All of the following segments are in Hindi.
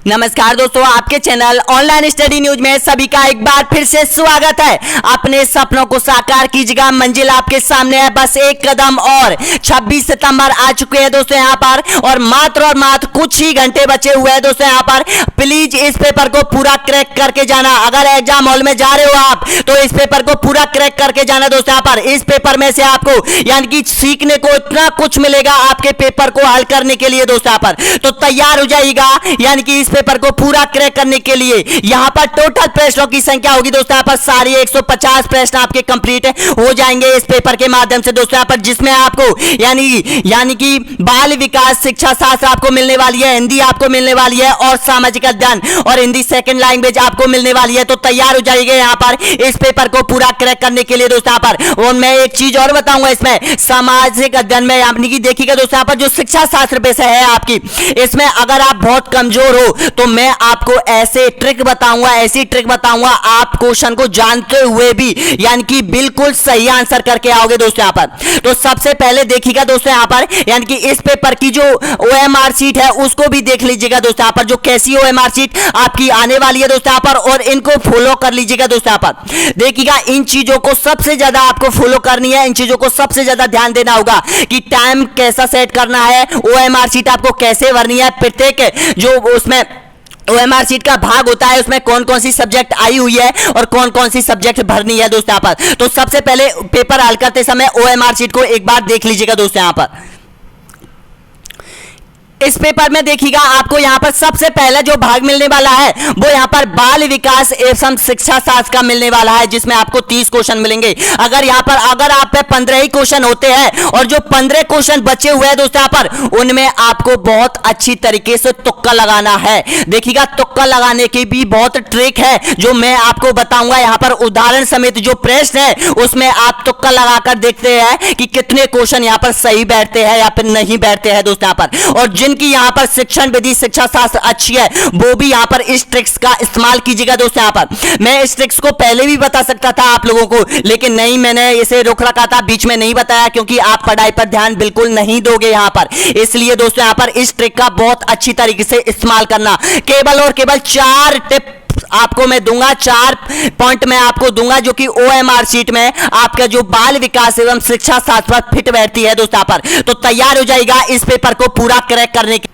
नमस्कार दोस्तों, आपके चैनल ऑनलाइन स्टडी न्यूज में सभी का एक बार फिर से स्वागत है। अपने सपनों को साकार कीजिएगा, मंजिल आपके सामने है, बस एक कदम और। 26 सितंबर आ चुके हैं दोस्तों यहाँ पर, और मात्र कुछ ही घंटे बचे हुए हैं दोस्तों यहाँ पर। प्लीज इस पेपर को पूरा क्रैक करके जाना। अगर एग्जाम हॉल में जा रहे हो आप तो इस पेपर को पूरा क्रैक करके जाना दोस्तों यहाँ पर। इस पेपर में से आपको यानी कि सीखने को इतना कुछ मिलेगा आपके पेपर को हल करने के लिए दोस्तों यहाँ पर। तो तैयार हो जाइएगा यानी कि इस पेपर को पूरा क्रैक करने के लिए। यहां पर टोटल प्रश्नों की संख्या होगी दोस्तों यहाँ पर सारी 150 प्रश्न आपके कंप्लीट हो जाएंगे इस पेपर के माध्यम से दोस्तों यहाँ पर, जिसमें आपको यानी कि बाल विकास शिक्षा शास्त्र आपको मिलने वाली है, हिंदी आपको मिलने वाली है, और सामाजिक अध्ययन और हिंदी सेकंड लैंग्वेज आपको मिलने वाली है। तो तैयार हो जाइएगा यहाँ पर इस पेपर को पूरा क्रैक करने के लिए दोस्तों यहाँ पर। और मैं एक चीज और बताऊंगा, इसमें सामाजिक अध्ययन में यानी कि देखिएगा दोस्तों यहाँ पर जो शिक्षा शास्त्र विषय है आपकी, इसमें अगर आप बहुत कमजोर हो तो मैं आपको ऐसे ट्रिक बताऊंगा, ऐसी ट्रिक बताऊंगा, आप क्वेश्चन को जानते हुए भी यानी कि बिल्कुल सही आंसर करके आओगे दोस्तों यहाँ पर। तो सबसे पहले देखिएगा दोस्तों यहाँ पर यानी कि इस पेपर की जो ओएमआर शीट है उसको भी देख लीजिएगा दोस्तों यहाँ पर, जो कैसी ओएमआर शीट आपकी आने वाली है दोस्तों यहाँ पर, और इनको फॉलो कर लीजिएगा दोस्तों यहाँ पर। देखिएगा इन चीजों को सबसे ज्यादा आपको फॉलो करनी है, इन चीजों को सबसे ज्यादा ध्यान देना होगा कि टाइम कैसा सेट करना है, ओएमआर शीट आपको कैसे भरनी है, प्रत्येक जो उसमें ओएमआर शीट का भाग होता है उसमें कौन कौन सी सब्जेक्ट आई हुई है और कौन कौन सी सब्जेक्ट भरनी है दोस्तों यहाँ पर। तो सबसे पहले पेपर हल करते समय ओएमआर शीट को एक बार देख लीजिएगा दोस्तों यहाँ पर। इस पेपर में देखिएगा आपको यहाँ पर सबसे पहला जो भाग मिलने वाला है वो यहाँ पर बाल विकास एवं शिक्षा शास्त्र का मिलने वाला है, जिसमें आपको 30 क्वेश्चन मिलेंगे। अगर आप पे 15 ही क्वेश्चन होते हैं और जो 15 क्वेश्चन बचे हुए हैं दोस्तों यहाँ पर, उनमें आपको बहुत अच्छी तरीके से तुक्का लगाना है। देखिएगा तुक्का लगाने की भी बहुत ट्रिक है जो मैं आपको बताऊंगा यहाँ पर। उदाहरण समेत जो प्रश्न है उसमें आप तुक्का लगाकर देखते हैं कि कितने क्वेश्चन यहाँ पर सही बैठते हैं या फिर नहीं बैठते हैं दोस्तों यहाँ पर। और जिनकी यहाँ पर शिक्षण विधि शिक्षा शास्त्र अच्छी है वो भी यहाँ पर इस ट्रिक्स का इस्तेमाल कीजिएगा दोस्तों यहाँ पर। मैं इस ट्रिक्स को पहले भी बता सकता था आप लोगों को, लेकिन नहीं, मैंने इसे रोक रखा था, बीच में नहीं बताया, क्योंकि आप पढ़ाई पर ध्यान बिल्कुल नहीं दोगे यहाँ पर। इसलिए दोस्तों यहाँ पर इस ट्रिक का बहुत अच्छी तरीके से इस्तेमाल करना। केवल और केवल 4 टिप आपको मैं दूंगा, 4 पॉइंट मैं आपको दूंगा जो कि ओएमआर शीट में आपका जो बाल विकास एवं शिक्षा शास्त्र पर फिट बैठती है दोस्तों यहाँ पर। तो तैयार हो जाएगा इस पेपर को पूरा क्रैक करने के।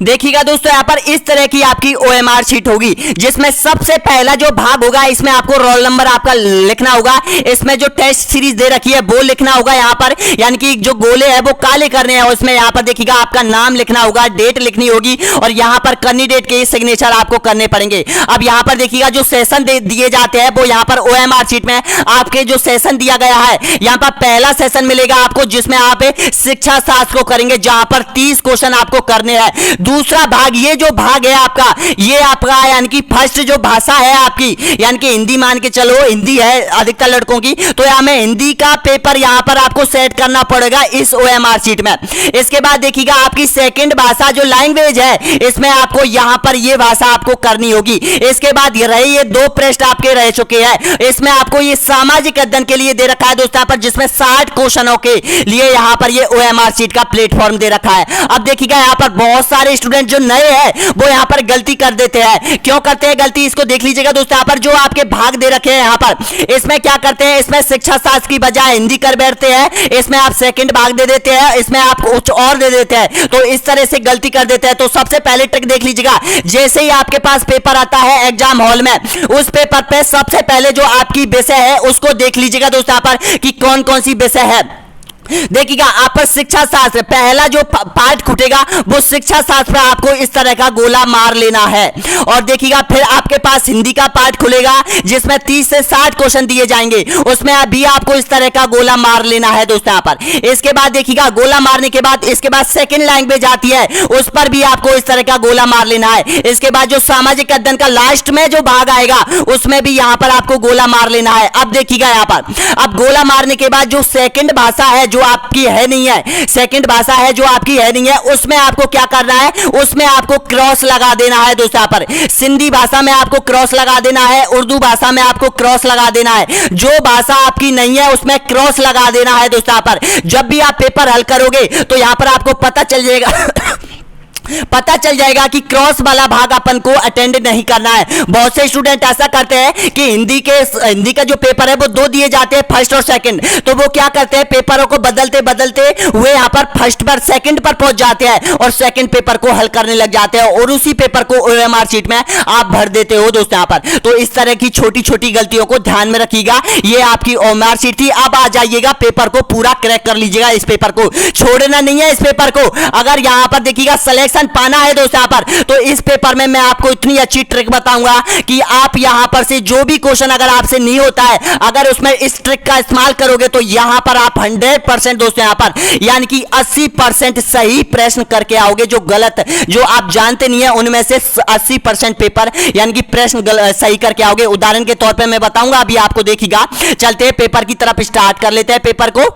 देखिएगा दोस्तों यहाँ पर इस तरह की आपकी ओएमआर शीट होगी, जिसमें सबसे पहला जो भाग होगा इसमें आपको रोल नंबर आपका लिखना होगा। इसमें जो टेस्ट सीरीज दे रखी है वो लिखना होगा यहाँ पर, यानी कि जो गोले हैं वो काले करने हैं। उसमें यहाँ पर देखिएगा आपका नाम लिखना होगा, डेट लिखनी होगी, और यहाँ पर कैंडिडेट के सिग्नेचर आपको करने पड़ेंगे। अब यहाँ पर देखिएगा जो सेशन दिए जाते हैं वो यहाँ पर ओएमआर शीट में आपके जो सेशन दिया गया है, यहाँ पर पहला सेशन मिलेगा आपको जिसमें आप शिक्षा शास्त्र को करेंगे, जहां पर 30 क्वेश्चन आपको करने हैं। दूसरा भाग, ये जो भाग है आपका, ये आपका यानी कि फर्स्ट जो भाषा है आपकी, यानी कि हिंदी मान के चलो, हिंदी है अधिकतर लड़कों की, तो यहाँ में हिंदी का पेपर यहाँ पर आपको सेट करना पड़ेगा इस ओएमआर शीट में। इसके बाद देखिएगा आपकी सेकंड भाषा जो लैंग्वेज है, इसमें आपको यहाँ पर ये भाषा आपको करनी होगी। इसके बाद ये 2 प्रश्न आपके रह चुके हैं, इसमें आपको ये सामाजिक अध्ययन के लिए दे रखा है दोस्तों यहाँ पर, जिसमें 60 क्वेश्चनों के लिए यहाँ पर ये ओएमआर शीट का प्लेटफॉर्म दे रखा है। अब देखिएगा यहाँ पर बहुत सारे स्टूडेंट जो नए हैं वो यहाँ पर गलती कर देते हैं। क्यों करते हैं गलती, इसको देख लीजिएगा दोस्तों यहाँ पर। जो आपके भाग दे रखे हैं यहाँ पर, इसमें क्या करते हैं, इसमें शिक्षा शास्त्र की बजाय हिंदी कर बैठते हैं, इसमें आप सेकंड भाग दे देते हैं, इसमें आप कुछ और दे देते हैं, तो इस तरह से गलती कर देते हैं। तो सबसे पहले ट्रिक देख लीजिएगा, जैसे ही आपके पास पेपर आता है एग्जाम हॉल में, उस पेपर पे सबसे पहले जो आपकी विषय है उसको देख लीजिएगा दोस्तों यहाँ पर कि कौन कौन सी विषय है। देखिएगा आप पर शिक्षा शास्त्र पहला जो पार्ट खुटेगा वो शिक्षा शास्त्र पर आपको इस तरह का गोला मार लेना है। और देखिएगा फिर आपके पास हिंदी का पार्ट खुलेगा जिसमें 30 से 60 क्वेश्चन दिए जाएंगे, उसमें अभी आपको इस तरह का गोला मार लेना है दोस्तों यहाँ पर। इसके बाद देखिएगा गोला मारने के बाद इसके बाद सेकंड लैंग्वेज आती है, उस पर भी आपको इस तरह का गोला मार लेना है। इसके बाद जो सामाजिक अध्ययन का लास्ट में जो भाग आएगा उसमें भी यहाँ पर आपको गोला मार लेना है। अब देखिएगा यहाँ पर, अब गोला मारने के बाद जो सेकंड भाषा है जो आपकी है नहीं है, सेकंड भाषा है जो आपकी है नहीं है, उसमें आपको क्या करना है, उसमें आपको क्रॉस लगा देना है दोस्तों यहाँ पर। सिंधी भाषा में आपको क्रॉस लगा देना है, उर्दू भाषा में आपको क्रॉस लगा देना है। जो भाषा आपकी नहीं है उसमें क्रॉस लगा देना है दोस्तों यहाँ पर। जब भी आप पेपर हल करोगे तो यहाँ पर आपको पता चल जाएगा पता चल जाएगा कि क्रॉस वाला भाग अपन को अटेंड नहीं करना है। बहुत से स्टूडेंट ऐसा करते हैं कि हिंदी का जो पेपर है वो 2 दिए जाते हैं, फर्स्ट और सेकंड, तो वो क्या करते हैं पेपरों को बदलते बदलते हुए यहाँ पर फर्स्ट पर सेकंड पर पहुंच जाते हैं और सेकंड पेपर को हल करने लग जाते हैं और उसी पेपर को ओएमआर शीट में आप भर देते हो दोस्तों यहाँ पर। तो इस तरह की छोटी छोटी गलतियों को ध्यान में रखिएगा। ये आपकी ओएमआर शीट थी, अब आ जाइएगा पेपर को पूरा क्रैक कर लीजिएगा, इस पेपर को छोड़ना नहीं है। इस पेपर को अगर यहाँ पर देखिएगा सिलेक्शन पाना है दोस्तों यहाँ पर, तो इस पेपर में मैं आपको इतनी अच्छी ट्रिक बताऊंगा कि आप यहां पर से जो भी क्वेश्चन अगर आपसे नहीं होता है, अगर उसमें इस ट्रिक का इस्तेमाल करोगे तो यहां पर आप 100% दोस्तों यहां पर यानी कि 80% सही प्रश्न करके आओगे। जो गलत जो आप जानते नहीं है उनमें से 80% पेपर यानी कि प्रश्न सही करके आओगे। उदाहरण के तौर पर मैं बताऊंगा, अभी आपको देखिएगा। चलते हैं पेपर की तरफ, स्टार्ट कर लेते हैं पेपर को।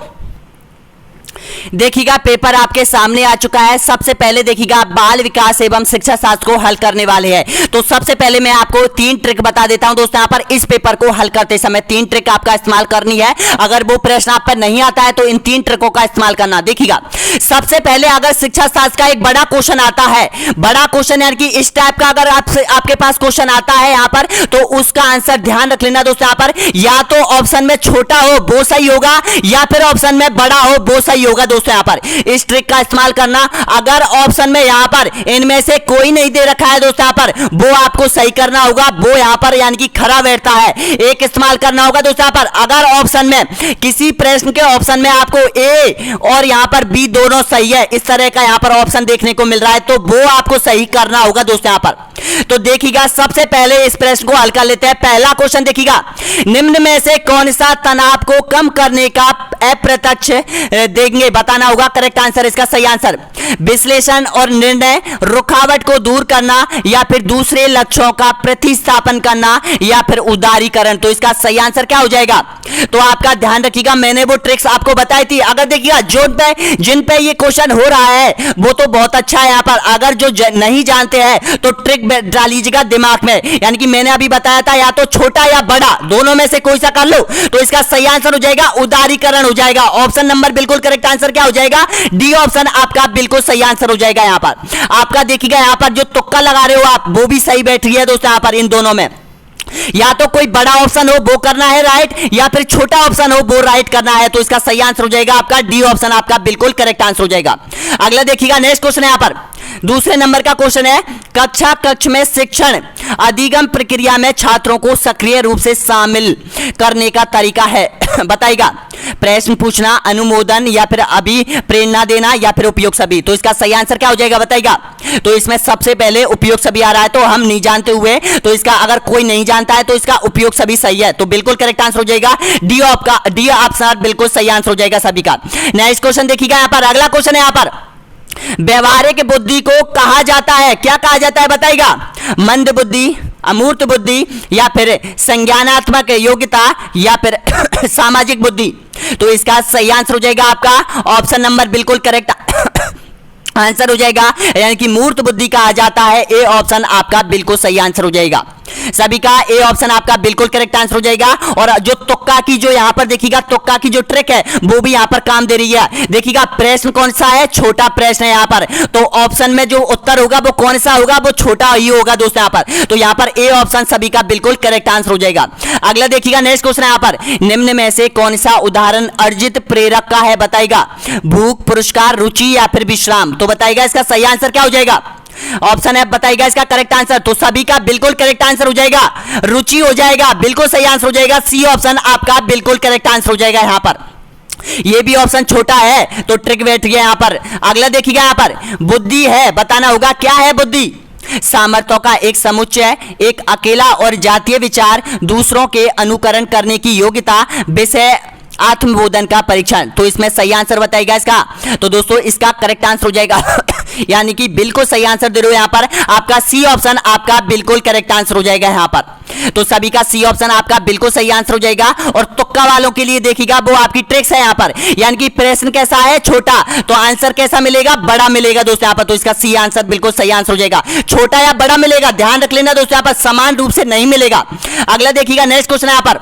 देखिएगा पेपर आपके सामने आ चुका है। सबसे पहले देखिएगा बाल विकास एवं शिक्षा शास्त्र को हल करने वाले हैं। तो सबसे पहले मैं आपको 3 ट्रिक बता देता हूं दोस्तों। यहाँ पर इस पेपर को हल करते समय 3 ट्रिक आपका इस्तेमाल करनी है। अगर वो प्रश्न आप पर नहीं आता है तो इन 3 ट्रिकों का इस्तेमाल करना। देखिएगा सबसे पहले अगर शिक्षा शास्त्र का एक बड़ा क्वेश्चन आता है, बड़ा क्वेश्चन यानी कि इस टाइप का अगर आपके पास क्वेश्चन आता है यहाँ पर, तो उसका आंसर ध्यान रख लेना दोस्तों। यहाँ पर या तो ऑप्शन में छोटा हो वो सही होगा या फिर ऑप्शन में बड़ा हो वो सही होगा दोस्तों। यहाँ पर इस ट्रिक का इस्तेमाल करना। अगर ऑप्शन में यहाँ पर इनमें से कोई नहीं दे रखा है दोस्तों यहाँ पर, वो आपको सही करना होगा, वो यहाँ पर यानी कि खरा बैठता है, एक इस्तेमाल करना होगा दोस्तों यहाँ पर। अगर ऑप्शन में किसी प्रश्न के ऑप्शन में आपको ए और यहाँ पर बी दोनों सही है, इस तरह का यहाँ पर ऑप्शन देखने को मिल रहा है, तो वो आपको सही करना होगा दोस्तों यहाँ पर। तो देखिएगा सबसे पहले इस प्रश्न को हल कर लेते हैं। पहला क्वेश्चन देखिएगा, निम्न में से कौन सा तनाव को कम करने का अप्रत्यक्ष देंगे, बताना होगा। करेक्ट आंसर, इसका सही आंसर विश्लेषण और निर्णय, रुकावट को दूर करना, या फिर दूसरे लक्ष्यों का प्रतिस्थापन करना, या फिर उदारीकरण। तो इसका सही आंसर क्या हो जाएगा? तो आपका ध्यान रखिएगा, मैंने वो ट्रिक्स आपको बताई थी। अगर देखिएगा जिन पे ये क्वेश्चन हो रहा है वो तो बहुत अच्छा है यहाँ पर। अगर जो नहीं जानते हैं तो ट्रिक डालीजिएगा दिमाग में, यानी कि मैंने अभी बताया था या तो छोटा या बड़ा, दोनों में से कोई सा कर लो। तो इसका सही आंसर हो जाएगा उदारीकरण हो जाएगा। ऑप्शन नंबर बिल्कुल करेक्ट आंसर क्या हो जाएगा? डी ऑप्शन आपका बिल्कुल सही आंसर हो जाएगा। यहाँ पर आपका देखिएगा, यहाँ पर जो तुक्का लगा रहे हो आप वो भी सही बैठ रही है दोस्तों। यहाँ पर इन दोनों में या तो कोई बड़ा ऑप्शन हो वो करना है राइट, या फिर छोटा ऑप्शन हो वो राइट करना है। तो इसका सही आंसर हो जाएगा आपका डी ऑप्शन, आपका बिल्कुल करेक्ट आंसर हो जाएगा। अगला देखिएगा नेक्स्ट क्वेश्चन है यहाँ पर, दूसरे नंबर का क्वेश्चन है, कक्ष में शिक्षण अधिगम प्रक्रिया में छात्रों को सक्रिय रूप से शामिल करने का तरीका है, बताइएगा। प्रश्न पूछना, अनुमोदन, या फिर अभी प्रेरणा देना, या फिर उपयोग सभी। तो इसका सही आंसर क्या हो जाएगा बताइएगा। तो इसमें सबसे पहले उपयोग सभी आ रहा है, तो हम नहीं जानते हुए, तो इसका अगर कोई नहीं जानता है तो इसका उपयोग सभी सही है, तो बिल्कुल करेक्ट आंसर हो जाएगा डी ऑप्शन बिल्कुल सही आंसर हो जाएगा सभी का। नेक्स्ट क्वेश्चन देखिएगा यहाँ पर, अगला क्वेश्चन है यहाँ पर, व्यवहारिक बुद्धि को कहा जाता है, क्या कहा जाता है बताइएगा? मंद बुद्धि, अमूर्त बुद्धि, या फिर संज्ञानात्मक योग्यता, या फिर सामाजिक बुद्धि। तो इसका सही आंसर हो जाएगा आपका ऑप्शन नंबर बिल्कुल करेक्ट आंसर हो जाएगा, यानी कि मूर्त बुद्धि कहा जाता है। ए ऑप्शन आपका बिल्कुल सही आंसर हो जाएगा सभी का। ए ऑप्शन आपका बिल्कुल करेक्ट आंसर हो जाएगा। और जो तुक्का की जो यहाँ पर देखिएगा, तुक्का की जो ट्रिक है वो भी यहाँ पर काम दे रही है। देखिएगा प्रश्न कौन सा है? छोटा प्रश्न है यहाँ पर, तो ऑप्शन में जो उत्तर होगा वो कौन सा होगा? वो छोटा ही होगा दोस्तों यहाँ पर। तो यहाँ पर ए ऑप्शन सभी का बिल्कुल करेक्ट आंसर हो जाएगा। अगला देखिएगा नेक्स्ट क्वेश्चन है यहाँ पर, निम्न में से कौन सा उदाहरण अर्जित प्रेरक का है, बताइएगा। भूख, पुरस्कार, रुचि, या फिर विश्राम। तो बताइएगा इसका सही आंसर क्या हो जाएगा? ऑप्शन है बताइएगा इसका करेक्ट आंसर। तो सभी का बिल्कुल करेक्ट आंसर हो जाएगा, रुचि हो जाएगा, बिल्कुल सही आंसर हो जाएगा। सी ऑप्शन आपका बिल्कुल करेक्ट आंसर हो जाएगा यहाँ पर। ये भी ऑप्शन छोटा है तो ट्रिक बैठ गया यहाँ पर। अगला देखिएगा यहाँ पर, बुद्धि है, बताना होगा क्या है बुद्धि? सामर्थ्यों का एक समुच्चय, एक अकेला और जातीय विचार, दूसरों के अनुकरण करने की योग्यता, विषय आत्मबोधन का परीक्षण। तो इसमें सही आंसर बताइएगा इसका। तो दोस्तों इसका करेक्ट आंसर हो जाएगा यानी कि बिल्कुल सही आंसर दे रहे हो यहाँ पर, आपका सी ऑप्शन आपका बिल्कुल करेक्ट आंसर हो जाएगा यहाँ पर। तो सभी का सी ऑप्शन आपका बिल्कुल सही आंसर हो जाएगा। और तुक्का वालों के लिए देखिएगा वो आपकी ट्रिक्स है यहाँ पर, यानी कि प्रश्न कैसा है? छोटा, तो आंसर कैसा मिलेगा? बड़ा मिलेगा दोस्तों यहाँ पर। तो इसका सी आंसर बिल्कुल सही आंसर हो जाएगा। छोटा या बड़ा मिलेगा, ध्यान रख लेना दोस्तों यहाँ पर, समान रूप से नहीं मिलेगा। अगला देखिएगा नेक्स्ट क्वेश्चन है यहाँ पर,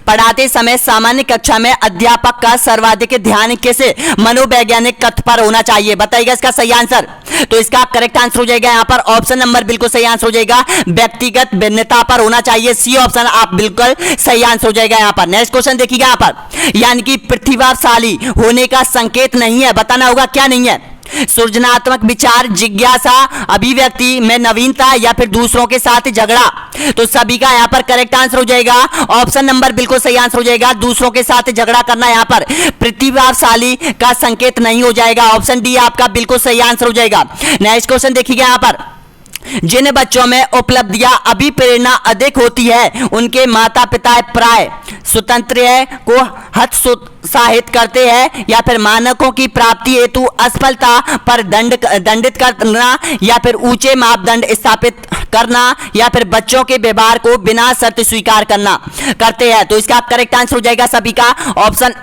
पढ़ाते समय सामान्य कक्षा में अध्यापक का सर्वाधिक ध्यान किसे मनोवैज्ञानिक कथ पर होना चाहिए? बताइएगा इसका सही आंसर। तो इसका करेक्ट आंसर हो जाएगा यहाँ पर ऑप्शन नंबर बिल्कुल सही आंसर हो जाएगा, व्यक्तिगत भिन्नता पर होना चाहिए। सी ऑप्शन आप बिल्कुल सही आंसर हो जाएगा यहाँ पर। नेक्स्ट क्वेश्चन देखिएगा यहाँ पर, यानी कि प्रतिभाशाली होने का संकेत नहीं है, बताना होगा क्या नहीं है? सृजनात्मक विचार, जिज्ञासा, अभिव्यक्ति में नवीनता या फिर दूसरों के साथ झगड़ा। तो सभी का यहाँ पर करेक्ट आंसर हो जाएगा ऑप्शन नंबर बिल्कुल सही आंसर हो जाएगा, दूसरों के साथ झगड़ा करना यहाँ पर प्रतिभाशाली का संकेत नहीं हो जाएगा। ऑप्शन डी आपका बिल्कुल सही आंसर हो जाएगा। नेक्स्ट क्वेश्चन देखिएगा यहाँ पर, जिन बच्चों में उपलब्धियां अभिप्रेरणा अधिक होती है उनके माता पिता प्राय स्वतंत्र को हतोत्साहित करते हैं या फिर मानकों की प्राप्ति हेतु असफलता पर दंडित करना या फिर ऊंचे मापदंड स्थापित करना या फिर बच्चों के व्यवहार को बिना शर्त स्वीकार करना करते हैं। तो इसका करेक्ट आंसर हो जाएगा सभी का ऑप्शन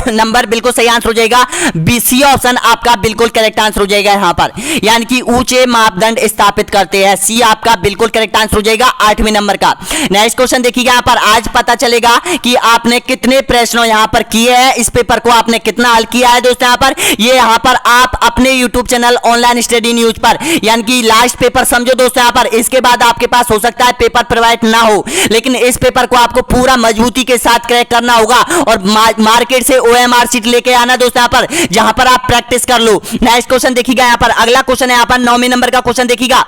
नंबर बिल्कुल सही आंसर हो जाएगा, बी सी ऑप्शन आपका बिल्कुल करेक्ट आंसर हो जाएगा यहाँ पर, यानी कि ऊंचे मापदंड स्थापित करते हैं। सी आपका बिल्कुल करेक्ट आंसर हो जाएगा 8वें नंबर का। नेक्स्ट क्वेश्चन देखिएगा यहाँ पर, आज पता चलेगा कि आपने कितने प्रश्नों यहाँ पर किए हैं, इस पेपर को आपने कितना हल किया है दोस्तों। यहाँ पर ये यहाँ पर आप अपने YouTube channel online study news पर, यानी कि लास्ट पेपर समझो दोस्तों यहाँ पर। इसके बाद आपके पास हो सकता है पेपर प्रोवाइड ना हो, लेकिन इस पेपर को आपको पूरा मजबूती के साथ क्रैक करना होगा और मार्केट से ओएमआर शीट लेके आना दोस्तों यहाँ पर, जहां पर आप प्रैक्टिस कर लो। नेक्स्ट क्वेश्चन देखिएगा यहाँ पर, अगला क्वेश्चन है यहाँ पर 9वें नंबर का क्वेश्चन देखिएगा,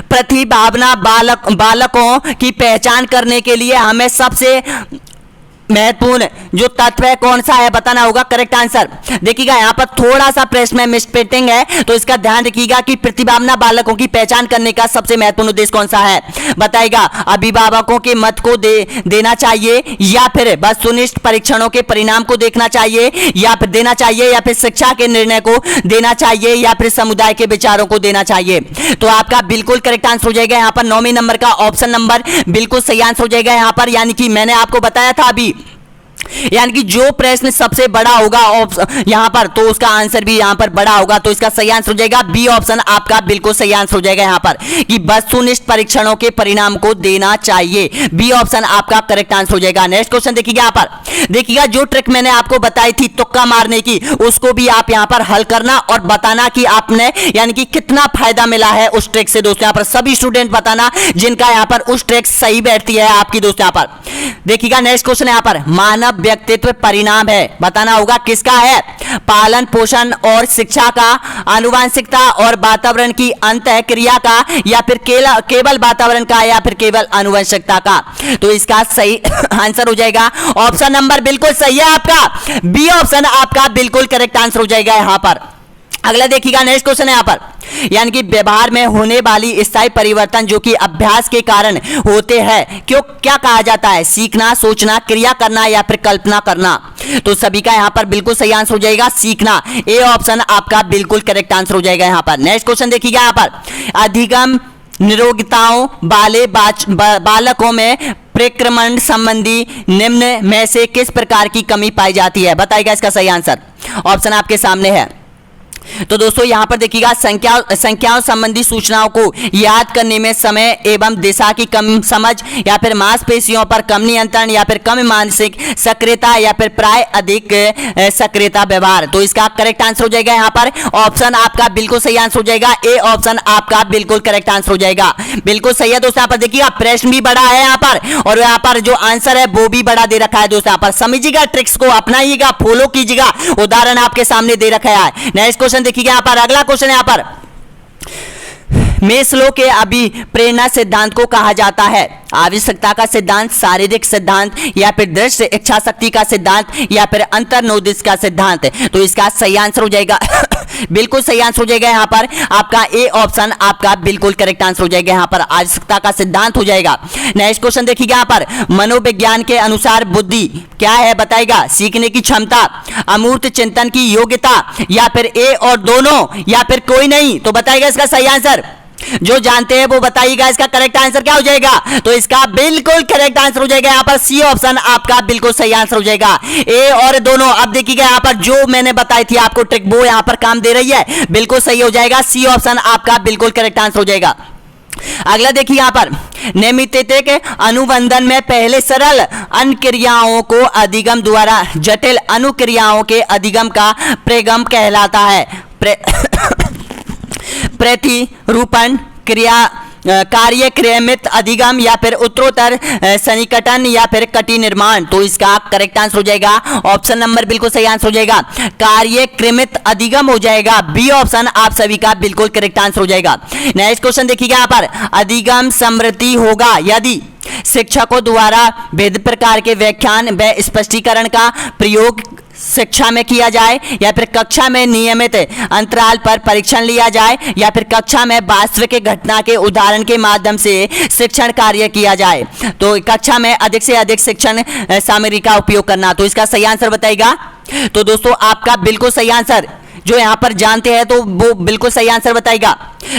प्रतिभावना बालकों की पहचान करने के लिए हमें सबसे महत्वपूर्ण जो तत्व है कौन सा है, बताना होगा करेक्ट आंसर। देखिएगा यहाँ पर थोड़ा सा प्रश्न में मिसप्रिंटिंग है, तो इसका ध्यान रखिएगा कि प्रतिभावान बालकों की पहचान करने का सबसे महत्वपूर्ण उद्देश्य कौन सा है, बताइएगा। अभिभावकों के मत को देना चाहिए या फिर वस्तुनिष्ठ परीक्षणों के परिणाम को देखना चाहिए या फिर देना चाहिए या फिर शिक्षा के निर्णय को देना चाहिए या फिर समुदाय के विचारों को देना चाहिए। तो आपका बिल्कुल करेक्ट आंसर हो जाएगा यहाँ पर 9वें नंबर का ऑप्शन नंबर बिल्कुल सही आंसर हो जाएगा यहाँ पर, यानी कि मैंने आपको बताया था अभी, यानी कि जो प्रश्न सबसे बड़ा होगा यहां पर तो उसका आंसर भी यहां पर बड़ा होगा। तो इसका सही आंसर हो जाएगा बी ऑप्शन आपका बिल्कुल सही आंसर हो जाएगा यहां पर, कि वस्तुनिष्ठ परीक्षणों के परिणाम को देना चाहिए। बी ऑप्शन आपका करेक्ट आंसर हो जाएगा। नेक्स्ट क्वेश्चन देखिएगा यहां पर, देखिएगा जो ट्रिक मैंने आपको बताई थी तुक्का मारने की, उसको भी आप यहां पर हल करना और बताना कि आपने यानी कि कितना फायदा मिला है उस ट्रिक से दोस्तों। यहां पर सभी स्टूडेंट बताना जिनका यहां पर उस ट्रिक सही बैठती है आपकी दोस्तों। यहां पर देखिएगा नेक्स्ट क्वेश्चन यहां पर, मानव व्यक्तित्व परिणाम है, बताना होगा किसका है, पालन पोषण और शिक्षा का, आनुवंशिकता और वातावरण की अंतः क्रिया का या फिर केवल वातावरण का या फिर केवल आनुवंशिकता का। तो इसका सही आंसर हो जाएगा ऑप्शन नंबर बिल्कुल सही है आपका, बी ऑप्शन आपका बिल्कुल करेक्ट आंसर हो जाएगा यहां पर। अगला देखिएगा नेक्स्ट क्वेश्चन है यहां पर, यानी कि व्यवहार में होने वाली स्थायी परिवर्तन जो कि अभ्यास के कारण होते हैं क्यों क्या कहा जाता है, सीखना, सोचना, क्रिया करना या फिर कल्पना करना। तो सभी का यहां पर बिल्कुल सही आंसर हो जाएगा सीखना, ए ऑप्शन आपका बिल्कुल करेक्ट आंसर हो जाएगा यहां पर। नेक्स्ट क्वेश्चन देखिएगा यहां पर, अधिगम निरोगिताओं वाले बालकों में परिक्रमण संबंधी निम्न में से किस प्रकार की कमी पाई जाती है, बताइएगा इसका सही आंसर। ऑप्शन आपके सामने है। तो दोस्तों यहां पर देखिएगा संख्याओं संबंधी सूचनाओं को याद करने में समय एवं दिशा की कम समझ या फिर मांसपेशियों पर कम नियंत्रण या फिर कम मानसिक सक्रियता या फिर प्राय अधिक सक्रियता व्यवहार। तो इसका करेक्ट आंसर हो जाएगा यहां पर ऑप्शन आपका बिल्कुल सही आंसर हो जाएगा, ए ऑप्शन आपका बिल्कुल करेक्ट आंसर हो जाएगा। बिल्कुल सही है दोस्तों। यहां पर देखिएगा प्रश्न भी बड़ा है यहां पर और यहां पर जो आंसर है वो भी बड़ा दे रखा है दोस्तों। यहां पर समझिएगा, ट्रिक्स को अपनाइएगा, फॉलो कीजिएगा, उदाहरण आपके सामने दे रखा है। नेक्स्ट क्वेश्चन देखिएगा यहां पर, अगला क्वेश्चन यहां पर, मेस्लो के अभिप्रेरणा सिद्धांत को कहा जाता है, आवश्यकता का सिद्धांत, शारीरिक सिद्धांत या फिर दृश्य इच्छा शक्ति का सिद्धांत या फिर अंतर्निहित का सिद्धांत। तो इसका सही आंसर हो जाएगा बिल्कुल सही आंसर हो जाएगा यहां पर आपका ए ऑप्शन आपका बिल्कुल करेक्ट आंसर हो जाएगा यहां पर, आवश्यकता का सिद्धांत हो जाएगा। नेक्स्ट क्वेश्चन देखिएगा यहां पर, मनोविज्ञान के अनुसार बुद्धि क्या है, बताएगा, सीखने की क्षमता, अमूर्त चिंतन की योग्यता या फिर ए और दोनों या फिर कोई नहीं। तो बताएगा इसका सही आंसर, जो जानते हैं वो बताइएगा इसका करेक्ट आंसर क्या हो जाएगा। तो इसका बिल्कुल करेक्ट आंसर हो जाएगा यहां पर सी ऑप्शन आपका बिल्कुल सही आंसर हो जाएगा, ए और दोनों। अब देखिएगा यहां पर जो मैंने बताई थी आपको ट्रिक वो यहां पर काम दे रही है, बिल्कुल सही हो जाएगा, सी ऑप्शन आपका बिल्कुल करेक्ट आंसर हो जाएगा। अगला देखिए यहाँ पर नैमित्तिक अनुबंधन में पहले सरल अनुक्रियाओं को अधिगम द्वारा जटिल अनुक्रियाओं के अधिगम का प्रगम कहलाता है। प्रतिरूपण क्रिया कार्य क्रियान्वित अधिगम या फिर उत्तरोत्तर सन्निकटन या फिर कटी निर्माण। तो इसका करेक्ट आंसर हो जाएगा ऑप्शन नंबर बिल्कुल सही आंसर हो जाएगा, कार्य क्रमित अधिगम हो जाएगा। बी ऑप्शन आप सभी का बिल्कुल करेक्ट आंसर हो जाएगा। नेक्स्ट क्वेश्चन देखिएगा यहाँ पर अधिगम समृद्धि होगा यदि शिक्षकों द्वारा विभिन्न प्रकार के व्याख्यान व स्पष्टीकरण का प्रयोग शिक्षा में किया जाए, या फिर कक्षा में नियमित अंतराल पर परीक्षण लिया जाए, या फिर कक्षा में वास्तविक घटना के उदाहरण के माध्यम से शिक्षण कार्य किया जाए। तो कक्षा में अधिक से अधिक शिक्षण सामग्री का उपयोग करना। तो इसका सही आंसर बताइएगा। तो दोस्तों आपका बिल्कुल सही आंसर जो यहाँ पर जानते हैं तो वो बिल्कुल सही आंसर बताएगा।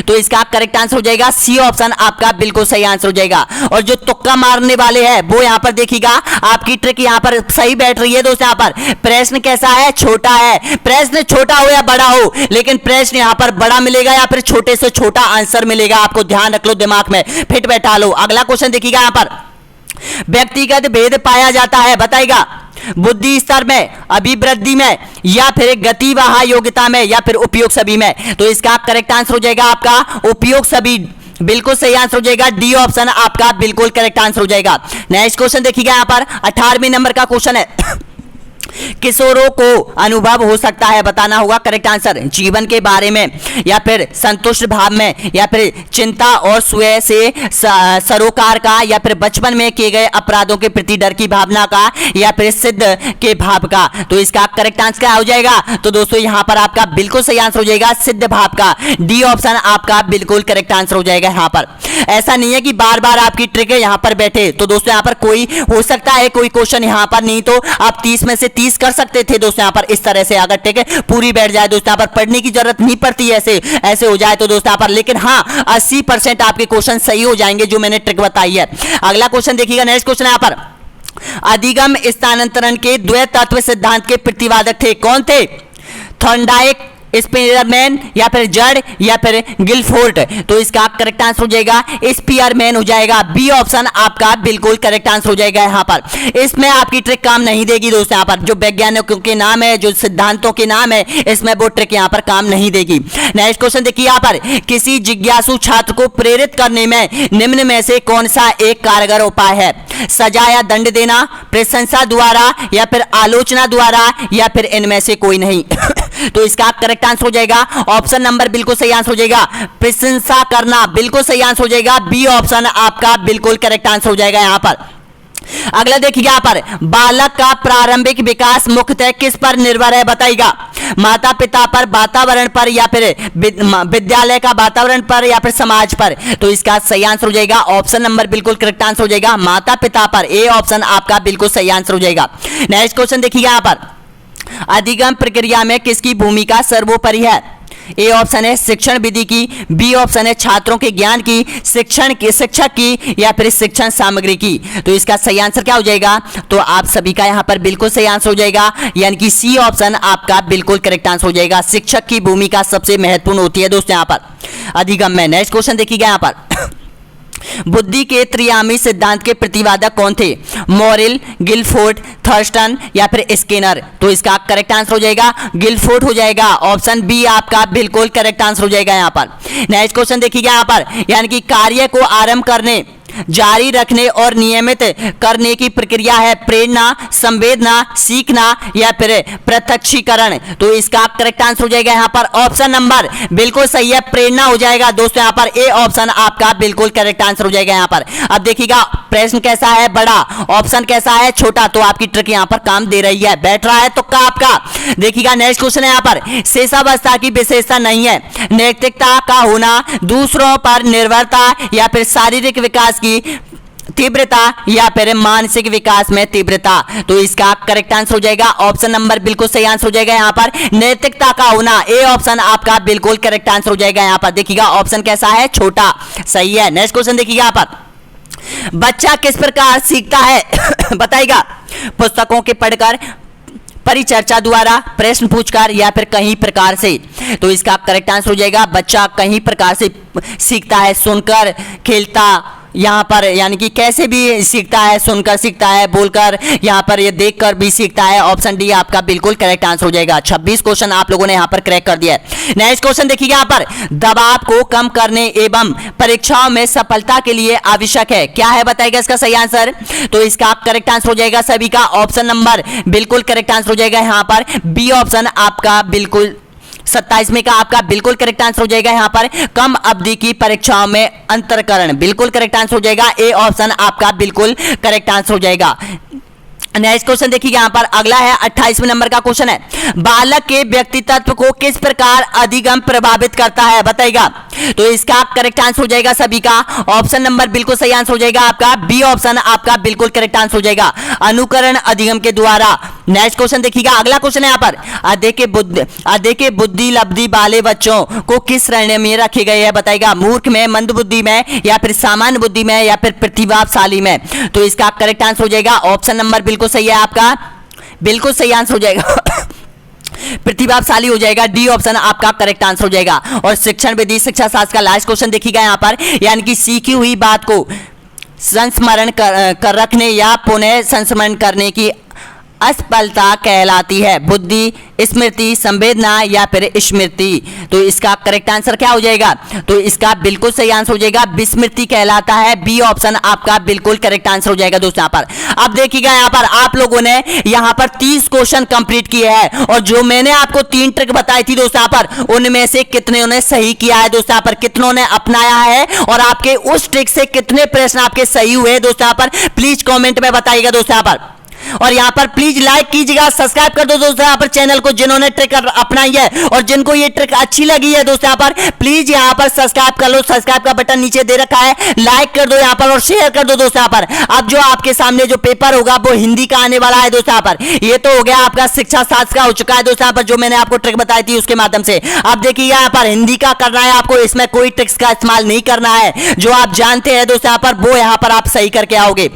तो इसका करेक्ट आंसर हो जाएगा सी ऑप्शन आपका बिल्कुल सही आंसर हो जाएगा। और जो तुक्का मारने वाले हैं वो यहाँ पर देखिएगा आपकी ट्रिक यहाँ पर सही बैठ रही है दोस्तों। यहाँ पर प्रश्न कैसा है, छोटा है। प्रश्न छोटा हो या बड़ा हो, लेकिन प्रश्न यहाँ पर बड़ा मिलेगा या फिर छोटे से छोटा आंसर मिलेगा। आपको ध्यान रख लो, दिमाग में फिट बैठा लो। अगला क्वेश्चन देखिएगा यहाँ पर व्यक्तिगत भेद पाया जाता है, बताइएगा बुद्धि स्तर में, अभिवृद्धि में, या फिर गति व योग्यता में, या फिर उपयोग सभी में। तो इसका करेक्ट आंसर हो जाएगा आपका उपयोग सभी, बिल्कुल सही आंसर हो जाएगा। डी ऑप्शन आपका बिल्कुल करेक्ट आंसर हो जाएगा। नेक्स्ट क्वेश्चन देखिएगा यहाँ पर 18वें नंबर का क्वेश्चन है किशोरों को अनुभव हो सकता है, बताना होगा करेक्ट आंसर जीवन के बारे में, या फिर संतुष्ट भाव में, या फिर चिंता और स्वयं से सरोकार का, या फिर बचपन में किए गए अपराधों के प्रति डर की भावना का, या फिर सिद्ध के भाव का। तो इसका करेक्ट आंसर क्या हो जाएगा। तो दोस्तों यहाँ पर आपका बिल्कुल सही आंसर हो जाएगा सिद्ध भाव का। डी ऑप्शन आपका बिल्कुल करेक्ट आंसर हो जाएगा। यहाँ पर ऐसा नहीं है कि बार बार आपकी ट्रिक है यहाँ पर बैठे। तो दोस्तों यहाँ पर कोई हो सकता है कोई क्वेश्चन यहाँ पर नहीं तो आप 30 में से 30 कर सकते थे दोस्तों। यहाँ पर इस तरह से अगर ठीक है पूरी बैठ जाए दोस्तों, यहाँ पर पढ़ने की जरूरत नहीं पड़ती ऐसे हो जाए तो दोस्तों यहाँ पर। लेकिन हाँ 80% आपके क्वेश्चन सही हो जाएंगे जो मैंने ट्रिक बताई है। अगला क्वेश्चन देखिएगा, नेक्स्ट क्वेश्चन यहाँ पर अधिगम स्थानांतरण के द्वैतत्व सिद्धांत के प्रतिपादक थे, कौन थे। थॉर्नडाइक, स्पीयरमैन, या फिर जड़, या फिर गिलफोर्ड। तो इसका करेक्ट आंसर हो जाएगा स्पीयरमैन हो जाएगा। बी ऑप्शन आपका बिल्कुल करेक्ट आंसर हो जाएगा। यहाँ पर इसमें आपकी ट्रिक काम नहीं देगी दोस्तों। यहाँ पर जो वैज्ञानिकों के नाम है, जो सिद्धांतों के नाम है, इसमें वो ट्रिक यहाँ पर काम नहीं देगी। नेक्स्ट क्वेश्चन देखिए यहाँ पर किसी जिज्ञासु छात्र को प्रेरित करने में निम्न में से कौन सा एक कारगर उपाय है। सजा या दंड देना, प्रशंसा द्वारा, या फिर आलोचना द्वारा, या फिर इनमें से कोई नहीं। तो इसका करेक्ट आंसर हो जाएगा ऑप्शन नंबर बिल्कुल सही आंसर हो जाएगा प्रशंसा करना, बिल्कुल सही आंसर हो जाएगा। बी ऑप्शन आपका बिल्कुल करेक्ट आंसर हो जाएगा। यहाँ पर अगला देखिए यहाँ पर बालक का प्रारंभिक विकास मुख्यतः किस पर निर्भर है, बताइएगा माता पिता पर, वातावरण पर, या फिर विद्यालय का वातावरण पर, या फिर समाज पर। तो इसका सही आंसर हो जाएगा ऑप्शन नंबर बिल्कुल करेक्ट आंसर हो जाएगा माता पिता पर। ए ऑप्शन आपका बिल्कुल सही आंसर हो जाएगा। नेक्स्ट क्वेश्चन देखिए यहाँ पर अधिगम प्रक्रिया में किसकी भूमिका सर्वोपरि है। ए ऑप्शन है शिक्षण विधि की, बी ऑप्शन है छात्रों के ज्ञान की, शिक्षक की, या फिर शिक्षण सामग्री की। तो इसका सही आंसर क्या हो जाएगा। तो आप सभी का यहाँ पर बिल्कुल सही आंसर हो जाएगा, यानी कि सी ऑप्शन आपका बिल्कुल करेक्ट आंसर हो जाएगा। शिक्षक की भूमिका सबसे महत्वपूर्ण होती है दोस्तों यहाँ पर अधिगम में। नेक्स्ट क्वेश्चन देखिएगा यहाँ पर बुद्धि के त्रियामी सिद्धांत के प्रतिपादक कौन थे। मॉरिल, गिलफोर्ड, थर्स्टन, या फिर स्किनर। तो इसका करेक्ट आंसर हो जाएगा गिलफोर्ड हो जाएगा। ऑप्शन बी आपका बिल्कुल करेक्ट आंसर हो जाएगा। यहाँ पर नेक्स्ट क्वेश्चन देखिएगा यहाँ पर यानी कि कार्य को आरंभ करने, जारी रखने और नियमित करने की प्रक्रिया है प्रेरणा, संवेदना, सीखना, या फिर प्रत्यक्षीकरण। तो इसका करेक्ट आंसर हो जाएगा यहाँ पर ऑप्शन नंबर बिल्कुल सही है प्रेरणा हो जाएगा दोस्तों। यहाँ पर ए ऑप्शन आपका बिल्कुल करेक्ट आंसर हो जाएगा। यहाँ पर अब देखिएगा प्रश्न कैसा है बड़ा, ऑप्शन कैसा है छोटा। तो आपकी ट्रिक यहाँ पर काम दे रही है, बैठ रहा है तुक्का आपका। देखिएगा नेक्स्ट क्वेश्चन है यहाँ पर शेषावस्था की विशेषता नहीं है नैतिकता का होना, दूसरों पर निर्भरता, या फिर शारीरिक विकास की तीव्रता, या फिर मानसिक विकास में तीव्रता। तो इसका करेक्ट आंसर हो जाएगा ऑप्शन नंबर बिल्कुल सही आंसर हो जाएगा यहाँ पर नैतिकता का होना। ए ऑप्शन आपका बिल्कुल करेक्ट आंसर हो जाएगा। यहाँ पर देखिएगा ऑप्शन कैसा है छोटा, सही है। नेक्स्ट क्वेश्चन देखिएगा यहाँ पर बच्चा किस प्रकार सीखता है बताइएगा पुस्तकों के परिचर्चा द्वारा, प्रश्न पूछकर या फिर कहीं प्रकार से। तो इसका करेक्ट आंसर हो जाएगा बच्चा कहीं प्रकार से सीखता है, सुनकर, खेलता, यहाँ पर यानी कि कैसे भी सीखता है, सुनकर सीखता है, बोलकर, यहाँ पर ये देखकर भी सीखता है। ऑप्शन डी आपका बिल्कुल करेक्ट आंसर हो जाएगा। 26 क्वेश्चन आप लोगों ने यहाँ पर क्रैक कर दिया है। नेक्स्ट क्वेश्चन देखिए, यहाँ पर दबाव को कम करने एवं परीक्षाओं में सफलता के लिए आवश्यक है, क्या है बताइएगा इसका सही आंसर। तो इसका करेक्ट आंसर हो जाएगा सभी का ऑप्शन नंबर बिल्कुल करेक्ट आंसर हो जाएगा यहाँ पर बी ऑप्शन आपका बिल्कुल 27 में का आपका बिल्कुल करेक्ट आंसर हो जाएगा यहाँ पर कम अवधि की परीक्षाओं में अंतरकरण, बिल्कुल करेक्ट आंसर हो जाएगा। ए ऑप्शन आपका बिल्कुल करेक्ट आंसर हो जाएगा। नेक्स्ट क्वेश्चन देखिए यहाँ पर अगला है 28वें नंबर का क्वेश्चन है, बालक के व्यक्तित्व को किस प्रकार अधिगम प्रभावित करता है बताइएगा। तो इसका करेक्ट आंसर हो जाएगा सभी का ऑप्शन नंबर बिल्कुल सही आंसर हो जाएगा आपका बी ऑप्शन आपका बिल्कुल करेक्ट आंसर हो जाएगा, अनुकरण अधिगम के द्वारा। नेक्स्ट क्वेश्चन देखिएगा, अगला क्वेश्चन है यहाँ पर अधिक बुद्धि लब्धि वाले बच्चों को किस श्रेणी में रखे गए हैं बताइएगा, मूर्ख में, मंद बुद्धि में, या फिर सामान्य बुद्धि में, या फिर प्रतिभाशाली में। तो इसका करेक्ट आंसर हो जाएगा ऑप्शन नंबर बिल्कुल सही है आपका, बिल्कुल सही आंसर हो जाएगा प्रतिभाशाली हो जाएगा। डी ऑप्शन आपका करेक्ट आंसर हो जाएगा। और शिक्षण विधि शिक्षा शास्त्र का लास्ट क्वेश्चन देखिएगा यहाँ पर, यानी कि सीखी हुई बात को संस्मरण कर रखने या पुनः संस्मरण करने की असफलता कहलाती है, बुद्धि, स्मृति, संवेदना, या फिर स्मृति। तो इसका करेक्ट आंसर क्या हो जाएगा। तो इसका बिल्कुल सही आंसर हो जाएगा विस्मृति कहलाता है, बी ऑप्शन आपका बिल्कुल करेक्ट आंसर हो जाएगा दोस्तों। यहाँ पर अब देखिएगा, यहाँ पर आप लोगों ने यहाँ पर 30 क्वेश्चन कंप्लीट किए हैं, और जो मैंने आपको 3 ट्रिक बताई थी दोस्तों यहाँ पर, उनमें से कितने ने सही किया है दोस्तों यहाँ पर, कितनों ने अपनाया है, और आपके उस ट्रिक से कितने प्रश्न आपके सही हुए दोस्तों यहाँ पर प्लीज कॉमेंट में बताइएगा दोस्तों यहाँ पर। और यहाँ पर प्लीज लाइक कीजिएगा, सब्सक्राइब कर दो दोस्तों यहाँ पर चैनल को, जिन्होंने ट्रिक अपनाई है और जिनको ये ट्रिक अच्छी लगी है दोस्तों यहाँ पर प्लीज यहाँ पर सब्सक्राइब कर लो, सब्सक्राइब का बटन नीचे दे रखा है, लाइक कर दो यहाँ पर और शेयर कर दो दोस्तों यहाँ पर। अब जो आपके सामने जो पेपर होगा वो हिंदी का आने वाला है दोस्तों यहाँ पर। ये तो हो गया आपका शिक्षा शास्त्र का हो चुका है दोस्तों यहाँ पर, जो मैंने आपको ट्रिक बताई थी उसके माध्यम से। अब देखिए यहाँ पर हिंदी का करना है आपको, इसमें कोई ट्रिक्स का इस्तेमाल नहीं करना है, जो आप जानते हैं दोस्तों यहाँ पर वो यहाँ पर आप सही करके आओगे।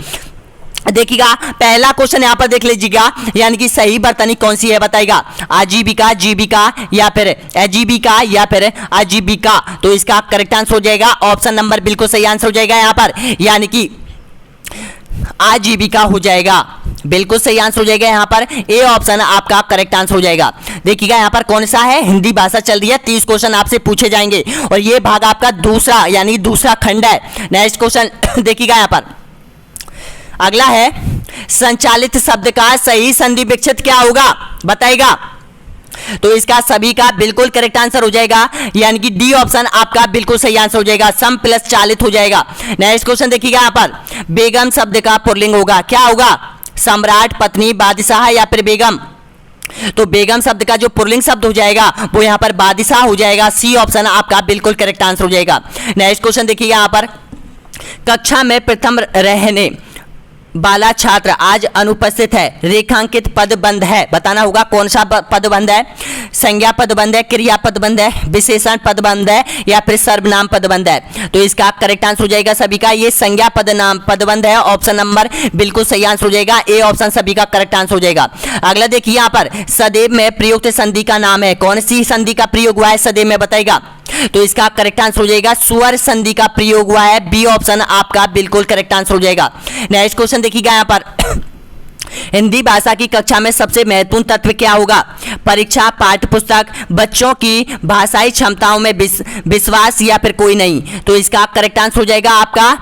देखिएगा पहला क्वेश्चन यहां पर देख लीजिएगा, यानी कि सही बर्तनी कौन सी है बताइएगा, आजीविका, जीविका, या फिर अजीविका, या फिर आजीविका। तो इसका करेक्ट आंसर हो जाएगा ऑप्शन नंबर बिल्कुल सही आंसर हो जाएगा यहां पर, यानी कि आजीविका हो जाएगा, बिल्कुल सही आंसर हो जाएगा यहाँ पर। ए ऑप्शन आपका करेक्ट आंसर हो जाएगा। देखिएगा यहाँ पर कौन सा है, हिंदी भाषा चल रही है, 30 क्वेश्चन आपसे पूछे जाएंगे, और ये भाग आपका दूसरा यानी दूसरा खंड है। नेक्स्ट क्वेश्चन देखिएगा यहाँ पर अगला है, संचालित शब्द का सही संधि विच्छेद क्या होगा बताइएगा। तो इसका सभी का बिल्कुल करेक्ट आंसर हो जाएगा, यानी कि डी ऑप्शन आपका बिल्कुल सही आंसर हो जाएगा, सम प्लस चालित हो जाएगा। नेक्स्ट क्वेश्चन देखिएगा यहाँ पर, बेगम शब्द का पुल्लिंग होगा, क्या होगा, सम्राट, पत्नी, बादशाह, या फिर बेगम। तो बेगम शब्द का जो पुल्लिंग शब्द हो जाएगा वो यहाँ पर बादशाह हो जाएगा, सी ऑप्शन आपका बिल्कुल करेक्ट आंसर हो जाएगा। नेक्स्ट क्वेश्चन देखिएगा यहाँ पर, कक्षा में प्रथम रहने वाला छात्र आज अनुपस्थित है, रेखांकित पद बंद है, बताना होगा कौन सा पद बंद है, संज्ञा पद बंद है, क्रिया पद बंद है, विशेषण पद बंद है, या फिर सर्वनाम पद बंद है। तो इसका करेक्ट आंसर हो जाएगा सभी का ये संज्ञा पद बंद है, ऑप्शन नंबर बिल्कुल सही आंसर हो जाएगा, ए ऑप्शन सभी का करेक्ट आंसर हो जाएगा। अगला देखिए यहाँ पर, सदैव में प्रयुक्त संधि का नाम है, कौन सी संधि का प्रयोग हुआ है सदैव में बताइएगा। तो इसका करेक्ट आंसर हो जाएगा स्वर संधि का प्रयोग हुआ है, बी ऑप्शन आपका बिल्कुल करेक्ट आंसर हो जाएगा। नेक्स्ट क्वेश्चन देखिएगा यहाँ पर, हिंदी भाषा की कक्षा में सबसे महत्वपूर्ण तत्व क्या होगा, परीक्षा, पाठ्य पुस्तक, बच्चों की भाषाई क्षमताओं में विश्वास, या फिर कोई नहीं। तो इसका करेक्ट आंसर हो जाएगा आपका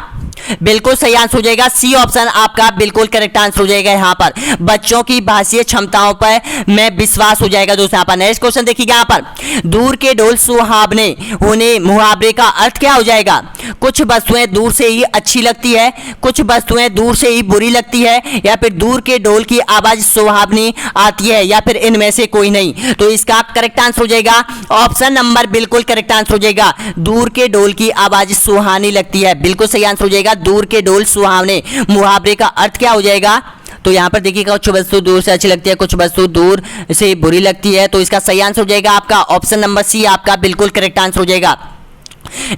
बिल्कुल सही आंसर हो जाएगा, सी ऑप्शन आपका बिल्कुल करेक्ट आंसर हो जाएगा यहाँ पर, बच्चों की भाषाई क्षमताओं पर में विश्वास हो जाएगा दोस्तों यहाँ पर। नेक्स्ट क्वेश्चन देखिएगा यहाँ पर, दूर के ढोल सुहावने होने मुहावरे का अर्थ क्या हो जाएगा, कुछ वस्तुएं दूर से ही अच्छी लगती है, कुछ वस्तुएं दूर से ही बुरी लगती है, या फिर दूर के ढोल की आवाज सुहावनी आती है, या फिर इनमें से कोई नहीं। तो इसका करेक्ट आंसर हो जाएगा ऑप्शन नंबर बिल्कुल करेक्ट आंसर हो जाएगा, दूर के ढोल की आवाज सुहानी लगती है, बिल्कुल सही आंसर हो जाएगा, दूर के ढोल सुहावने। मुहावरे का अर्थ क्या हो जाएगा, तो यहां पर देखिएगा कुछ वस्तु दूर से अच्छी लगती है, कुछ वस्तु दूर से बुरी लगती है। तो इसका सही आंसर हो जाएगा आपका ऑप्शन नंबर सी आपका बिल्कुल करेक्ट आंसर हो जाएगा।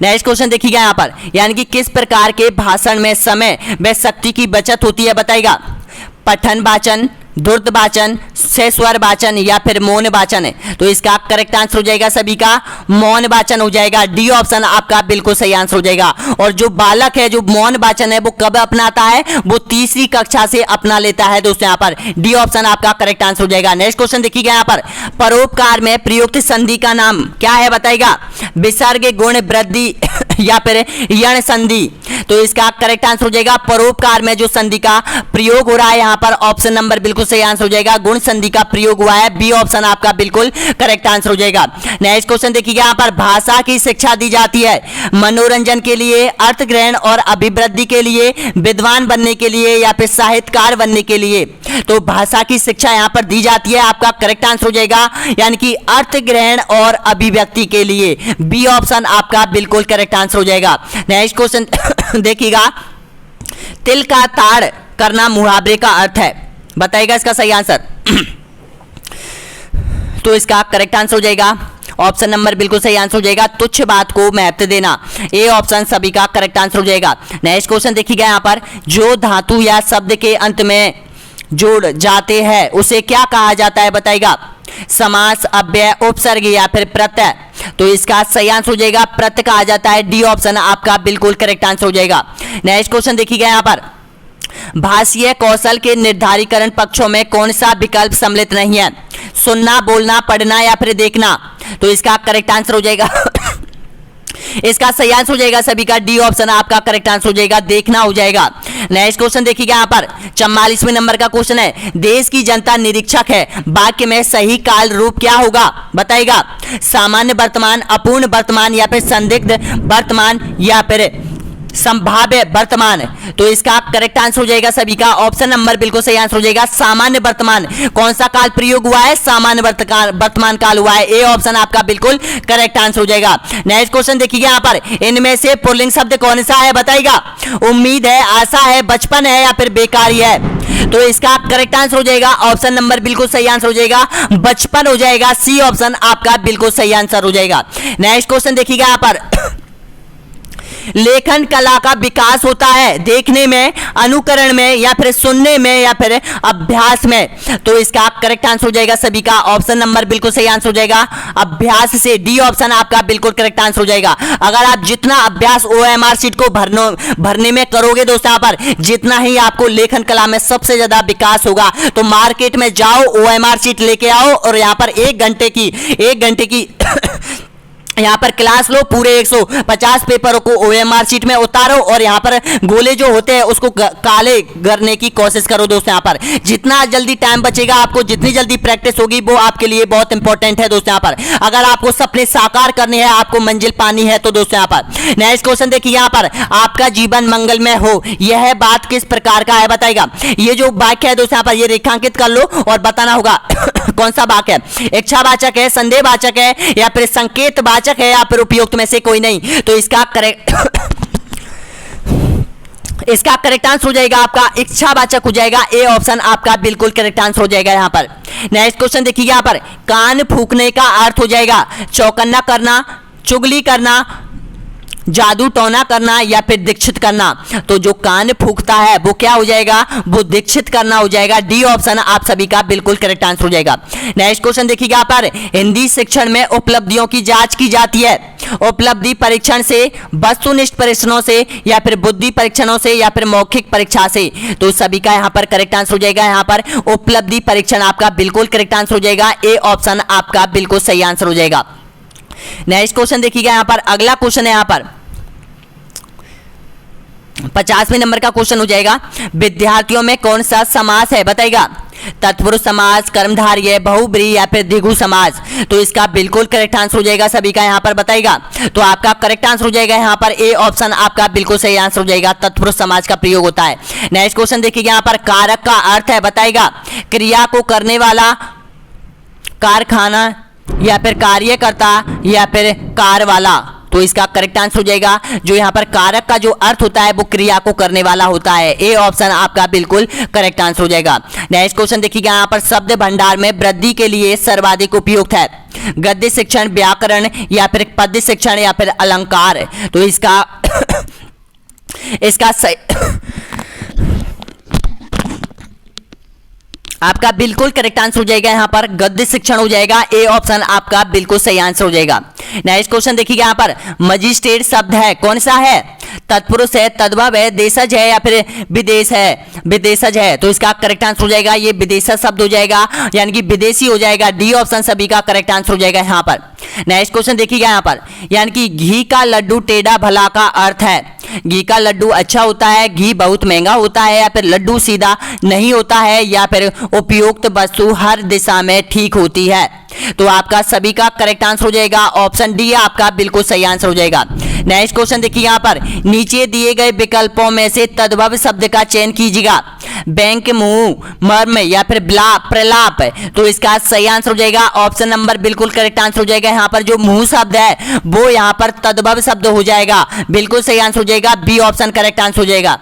नेक्स्ट क्वेश्चन देखिएगा यहाँ पर, यानी कि किस प्रकार के भाषण में समय व शक्ति की बचत होती है बताइएगा, पठन वाचन, धुर्त वाचन, से स्वर वाचन या फिर मौन वाचन है। तो इसका करेक्ट आंसर हो जाएगा सभी का मौन वाचन हो जाएगा। डी ऑप्शन आपका बिल्कुल सही आंसर हो जाएगा। और जो बालक है जो मौन वाचन है वो कब अपनाता है, वो तीसरी कक्षा से अपना लेता है दोस्तों। यहाँ पर डी ऑप्शन आपका करेक्ट आंसर हो जाएगा। नेक्स्ट क्वेश्चन देखिएगा यहाँ पर, परोपकार में प्रयुक्त संधि का नाम क्या है बताइएगा, विसर्ग, गुण, वृद्धि या फिर यण संधि। तो इसका करेक्ट आंसर हो जाएगा परोपकार में जो संधि का प्रयोग हो रहा है यहाँ पर ऑप्शन नंबर बिल्कुल सही आंसर हो जाएगा, गुण संधि का प्रयोग हुआ है। बी ऑप्शन आपका बिल्कुल करेक्ट आंसर हो जाएगा। नेक्स्ट क्वेश्चन देखिएगा यहाँ पर, भाषा की शिक्षा दी जाती है मनोरंजन के लिए, अर्थ ग्रहण और अभिवृद्धि के लिए, विद्वान बनने के लिए या फिर साहित्यकार बनने के लिए। तो भाषा की शिक्षा यहाँ पर दी जाती है, आपका करेक्ट आंसर हो जाएगा यानी कि अर्थ ग्रहण और अभिव्यक्ति के लिए। बी ऑप्शन आपका बिल्कुल करेक्ट आंसर हो जाएगा। नेक्स्ट क्वेश्चन देखिएगा, तिल का ताड़ करना मुहावरे का अर्थ है, बताइएगा इसका सही आंसर। तो इसका करेक्ट आंसर हो जाएगा ऑप्शन नंबर बिल्कुल सही आंसर हो जाएगा, तुच्छ बात को महत्व देना। ए ऑप्शन सभी का करेक्ट आंसर हो जाएगा। नेक्स्ट क्वेश्चन देखिएगा यहाँ पर, जो धातु या शब्द के अंत में जोड़ जाते हैं उसे क्या कहा जाता है बताइएगा, समास, अव्यय, उपसर्ग या फिर प्रत्यय। तो इसका सही आंसर हो जाएगा प्रत्यय कहा जाता है। डी ऑप्शन आपका बिल्कुल करेक्ट आंसर हो जाएगा। नेक्स्ट क्वेश्चन देखिएगा यहाँ पर, भाषीय कौशल के निर्धारीकरण पक्षों में कौन सा विकल्प सम्मिलित नहीं है, सुनना, बोलना, पढ़ना या फिर देखना। तो इसका करेक्ट आंसर हो जाएगा इसका सही आंसर हो जाएगा सभी का डी ऑप्शन आपका करेक्ट आंसर हो जाएगा, देखना हो जाएगा। नेक्स्ट क्वेश्चन देखिएगा यहाँ पर 44वें नंबर का क्वेश्चन है, देश की जनता निरीक्षक है, वाक्य में सही काल रूप क्या होगा बताइएगा, सामान्य वर्तमान, अपूर्ण वर्तमान या फिर संदिग्ध वर्तमान या फिर संभाव्य वर्तमान। तो इसका करेक्ट आंसर हो जाएगा सभी का ऑप्शन नंबर बिल्कुल सही आंसर हो जाएगा, सामान्य वर्तमान। कौन सा काल प्रयोग हुआ है, सामान्य वर्तमान काल हुआ है। ए ऑप्शन आपका बिल्कुल करेक्ट आंसर हो जाएगा। नेक्स्ट क्वेश्चन देखिएगा यहाँ पर, इनमें से पुल्लिंग शब्द कौन सा है बताइएगा, उम्मीद है, आशा है, बचपन है या फिर बेकारी है। तो इसका करेक्ट आंसर हो जाएगा ऑप्शन नंबर बिल्कुल सही आंसर हो जाएगा, बचपन हो जाएगा। सी ऑप्शन आपका बिल्कुल सही आंसर हो जाएगा। नेक्स्ट क्वेश्चन देखिएगा यहाँ पर, लेखन कला का विकास होता है देखने में, अनुकरण में या फिर सुनने में या फिर अभ्यास में। तो इसका करेक्ट आंसर हो जाएगा सभी का ऑप्शन नंबर बिल्कुल सही आंसर हो जाएगा, अभ्यास से। डी ऑप्शन आपका बिल्कुल करेक्ट आंसर हो जाएगा। अगर आप जितना अभ्यास ओएमआर शीट को भरने में करोगे दोस्तों, यहाँ पर जितना ही आपको लेखन कला में सबसे ज्यादा विकास होगा। तो मार्केट में जाओ, ओएमआर शीट लेके आओ और यहाँ पर एक घंटे की यहाँ पर क्लास लो, पूरे 150 पेपरों को ओएमआर शीट में उतारो और यहाँ पर गोले जो होते हैं उसको काले करने की कोशिश करो दोस्तों। यहाँ पर जितना जल्दी टाइम बचेगा आपको, जितनी जल्दी प्रैक्टिस होगी वो आपके लिए बहुत इंपॉर्टेंट है दोस्तों। यहाँ पर अगर आपको सपने साकार करने हैं, आपको मंजिल पानी है तो दोस्तों यहाँ पर नेक्स्ट क्वेश्चन देखिए, यहाँ पर आपका जीवन मंगलमय हो यह बात किस प्रकार का है बताएगा। ये जो वाक्य है दोस्तों यहाँ पर ये रेखांकित कर लो और बताना होगा कौन सा वाक्य है, इच्छावाचक है, संदेहवाचक है या फिर संकेतवाचक है या फिर उपयुक्त में से कोई नहीं। तो इसका करेक्ट आंसर हो जाएगा आपका इच्छावाचक हो जाएगा। ए ऑप्शन आपका बिल्कुल करेक्ट आंसर हो जाएगा। यहाँ पर नेक्स्ट क्वेश्चन देखिए, यहाँ पर कान फूंकने का अर्थ हो जाएगा चौकन्ना करना, चुगली करना, जादू टोना करना या फिर दीक्षित करना। तो जो कान फूंकता है वो क्या हो जाएगा, वो दीक्षित करना हो जाएगा। डी ऑप्शन आप सभी का बिल्कुल करेक्ट आंसर हो जाएगा। नेक्स्ट क्वेश्चन देखिएगा, यहाँ पर हिंदी शिक्षण में उपलब्धियों की जांच की जाती है, उपलब्धि परीक्षण से, वस्तुनिष्ठ परीक्षणों से या फिर बुद्धि परीक्षणों से या फिर मौखिक परीक्षा से। तो सभी का यहाँ पर करेक्ट आंसर हो जाएगा, यहाँ पर उपलब्धि परीक्षण आपका बिल्कुल करेक्ट आंसर हो जाएगा। ए ऑप्शन आपका बिल्कुल सही आंसर हो जाएगा। नेक्स्ट क्वेश्चन देखिएगा, यहाँ पर अगला क्वेश्चन है यहाँ पर 50वें नंबर का क्वेश्चन हो जाएगा, विद्यार्थियों में कौन सा समास है बताइएगा, तत्पुरुष समास, कर्मधारय, बहुब्रीहि या फिर द्विगु समास। तो इसका बिल्कुल करेक्ट आंसर हो जाएगा सभी का यहाँ पर बताइएगा। तो आपका करेक्ट आंसर हो जाएगा यहाँ पर ए ऑप्शन आपका बिल्कुल सही आंसर हो जाएगा, तत्पुरुष समास का प्रयोग होता है। नेक्स्ट क्वेश्चन देखिएगा, यहाँ पर कारक का अर्थ है बताइएगा, क्रिया को करने वाला, कारखाना या फिर कार्यकर्ता या फिर कार वाला। तो इसका करेक्ट आंसर हो जाएगा, जो यहाँ पर कारक का जो अर्थ होता है वो क्रिया को करने वाला होता है। ए ऑप्शन आपका बिल्कुल करेक्ट आंसर हो जाएगा। नेक्स्ट क्वेश्चन देखिएगा, यहाँ पर शब्द भंडार में वृद्धि के लिए सर्वाधिक उपयुक्त है, गद्य शिक्षण, व्याकरण या फिर पद्य शिक्षण या फिर अलंकार। तो इसका सही आपका बिल्कुल करेक्ट आंसर हो जाएगा यहाँ पर गद्य शिक्षण हो जाएगा, ए ऑप्शन आपका बिल्कुल सही आंसर हो जाएगा। नेक्स्ट क्वेश्चन देखिएगा यहाँ पर मजिस्ट्रेट शब्द है कौन सा है, तत्पुरुष है, तद्भव है, देशज है या फिर विदेश है, विदेशज है, तो इसका करेक्ट आंसर हो जाएगा ये विदेशज शब्द हो जाएगा, यानी कि विदेशी हो जाएगा, डी ऑप्शन सभी का करेक्ट आंसर हो जाएगा यहाँ पर। नेक्स्ट क्वेश्चन देखिएगा यहाँ पर, यानी कि घी का लड्डू टेढ़ा भला का अर्थ है, घी का लड्डू अच्छा होता है, घी बहुत महंगा होता है, या फिर लड्डू सीधा नहीं होता है, या फिर उपयुक्त वस्तु हर दिशा में ठीक होती है, तो आपका सभी का करेक्ट आंसर हो जाएगा ऑप्शन डी आपका बिल्कुल सही आंसर हो जाएगा। नेक्स्ट क्वेश्चन देखिए यहाँ पर, नीचे दिए गए विकल्पों में से तद्भव शब्द का चयन कीजिएगा, बैंक, मुंह, मर्म या फिर प्रलाप, तो इसका सही आंसर हो जाएगा ऑप्शन नंबर बिल्कुल करेक्ट आंसर हो जाएगा। यहाँ पर जो मुंह शब्द है वो यहाँ पर तद्भव शब्द हो जाएगा, बिल्कुल सही आंसर हो जाएगा, बी ऑप्शन करेक्ट आंसर हो जाएगा।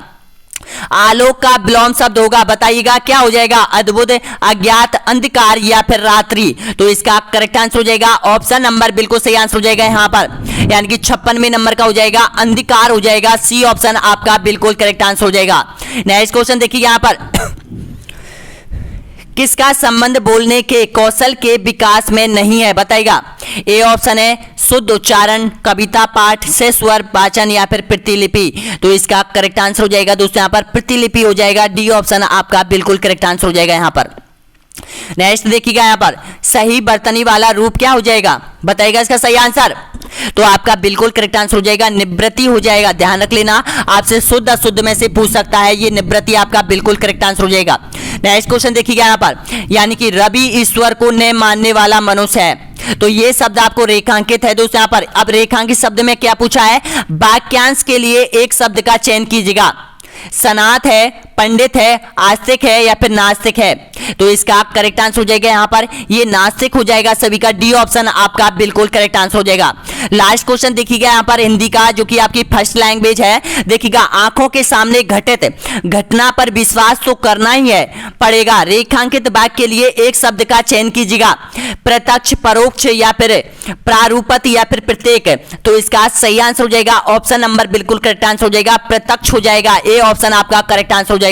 आलोक का विलोम शब्द होगा, बताइएगा क्या हो जाएगा, अद्भुत, अज्ञात, अंधकार या फिर रात्रि, तो इसका करेक्ट आंसर हो जाएगा ऑप्शन नंबर बिल्कुल सही आंसर हो जाएगा यहाँ पर, यानी कि 56वें नंबर का हो जाएगा अंधकार हो जाएगा, सी ऑप्शन आपका बिल्कुल करेक्ट आंसर हो जाएगा। नेक्स्ट क्वेश्चन देखिए यहाँ पर, किसका संबंध बोलने के कौशल के विकास में नहीं है, बताइएगा, ए ऑप्शन है शुद्ध उच्चारण, कविता पाठ से स्वर वाचन या फिर प्रतिलिपि, तो इसका करेक्ट आंसर हो जाएगा दोस्तों यहाँ पर प्रतिलिपि हो जाएगा, डी ऑप्शन आपका बिल्कुल करेक्ट आंसर हो जाएगा यहाँ पर। नेक्स्ट देखिएगा यहाँ पर, सही बर्तनी वाला रूप क्या हो जाएगा, बताइएगा इसका सही आंसर, तो आपका बिल्कुल करेक्ट आंसर हो जाएगा निवृत्ति हो जाएगा, ध्यान रख लेना आपसे शुद्ध अशुद्ध में से पूछ सकता है, ये निवृत्ति आपका बिल्कुल करेक्ट आंसर हो जाएगा। नेक्स्ट क्वेश्चन देखिएगा यहाँ पर, यानी कि रवि ईश्वर को न मानने वाला मनुष्य है, तो ये शब्द आपको रेखांकित है दोस्तों यहाँ पर। अब रेखांकित शब्द में क्या पूछा है, वाक्यांश के लिए एक शब्द का चयन कीजिएगा, सनात है, पंडित है, आस्तिक है या फिर नास्तिक है, तो इसका करेक्ट आंसर हो जाएगा यहाँ पर ये नास्तिक हो जाएगा, सभी का डी ऑप्शन आपका बिल्कुल करेक्ट आंसर हो जाएगा। लास्ट क्वेश्चन देखिएगा यहाँ पर हिंदी का, जो कि आपकी फर्स्ट लैंग्वेज है, देखिएगा आंखों के सामने घटित घटना पर विश्वास तो करना ही है पड़ेगा, रेखांकित वाक्य के लिए एक शब्द का चयन कीजिएगा, प्रत्यक्ष, परोक्ष या फिर प्रारूपत या फिर प्रत्येक, तो इसका सही आंसर हो जाएगा ऑप्शन नंबर बिल्कुल करेक्ट आंसर हो जाएगा प्रत्यक्ष हो जाएगा, ए ऑप्शन आपका करेक्ट आंसर हो जाएगा।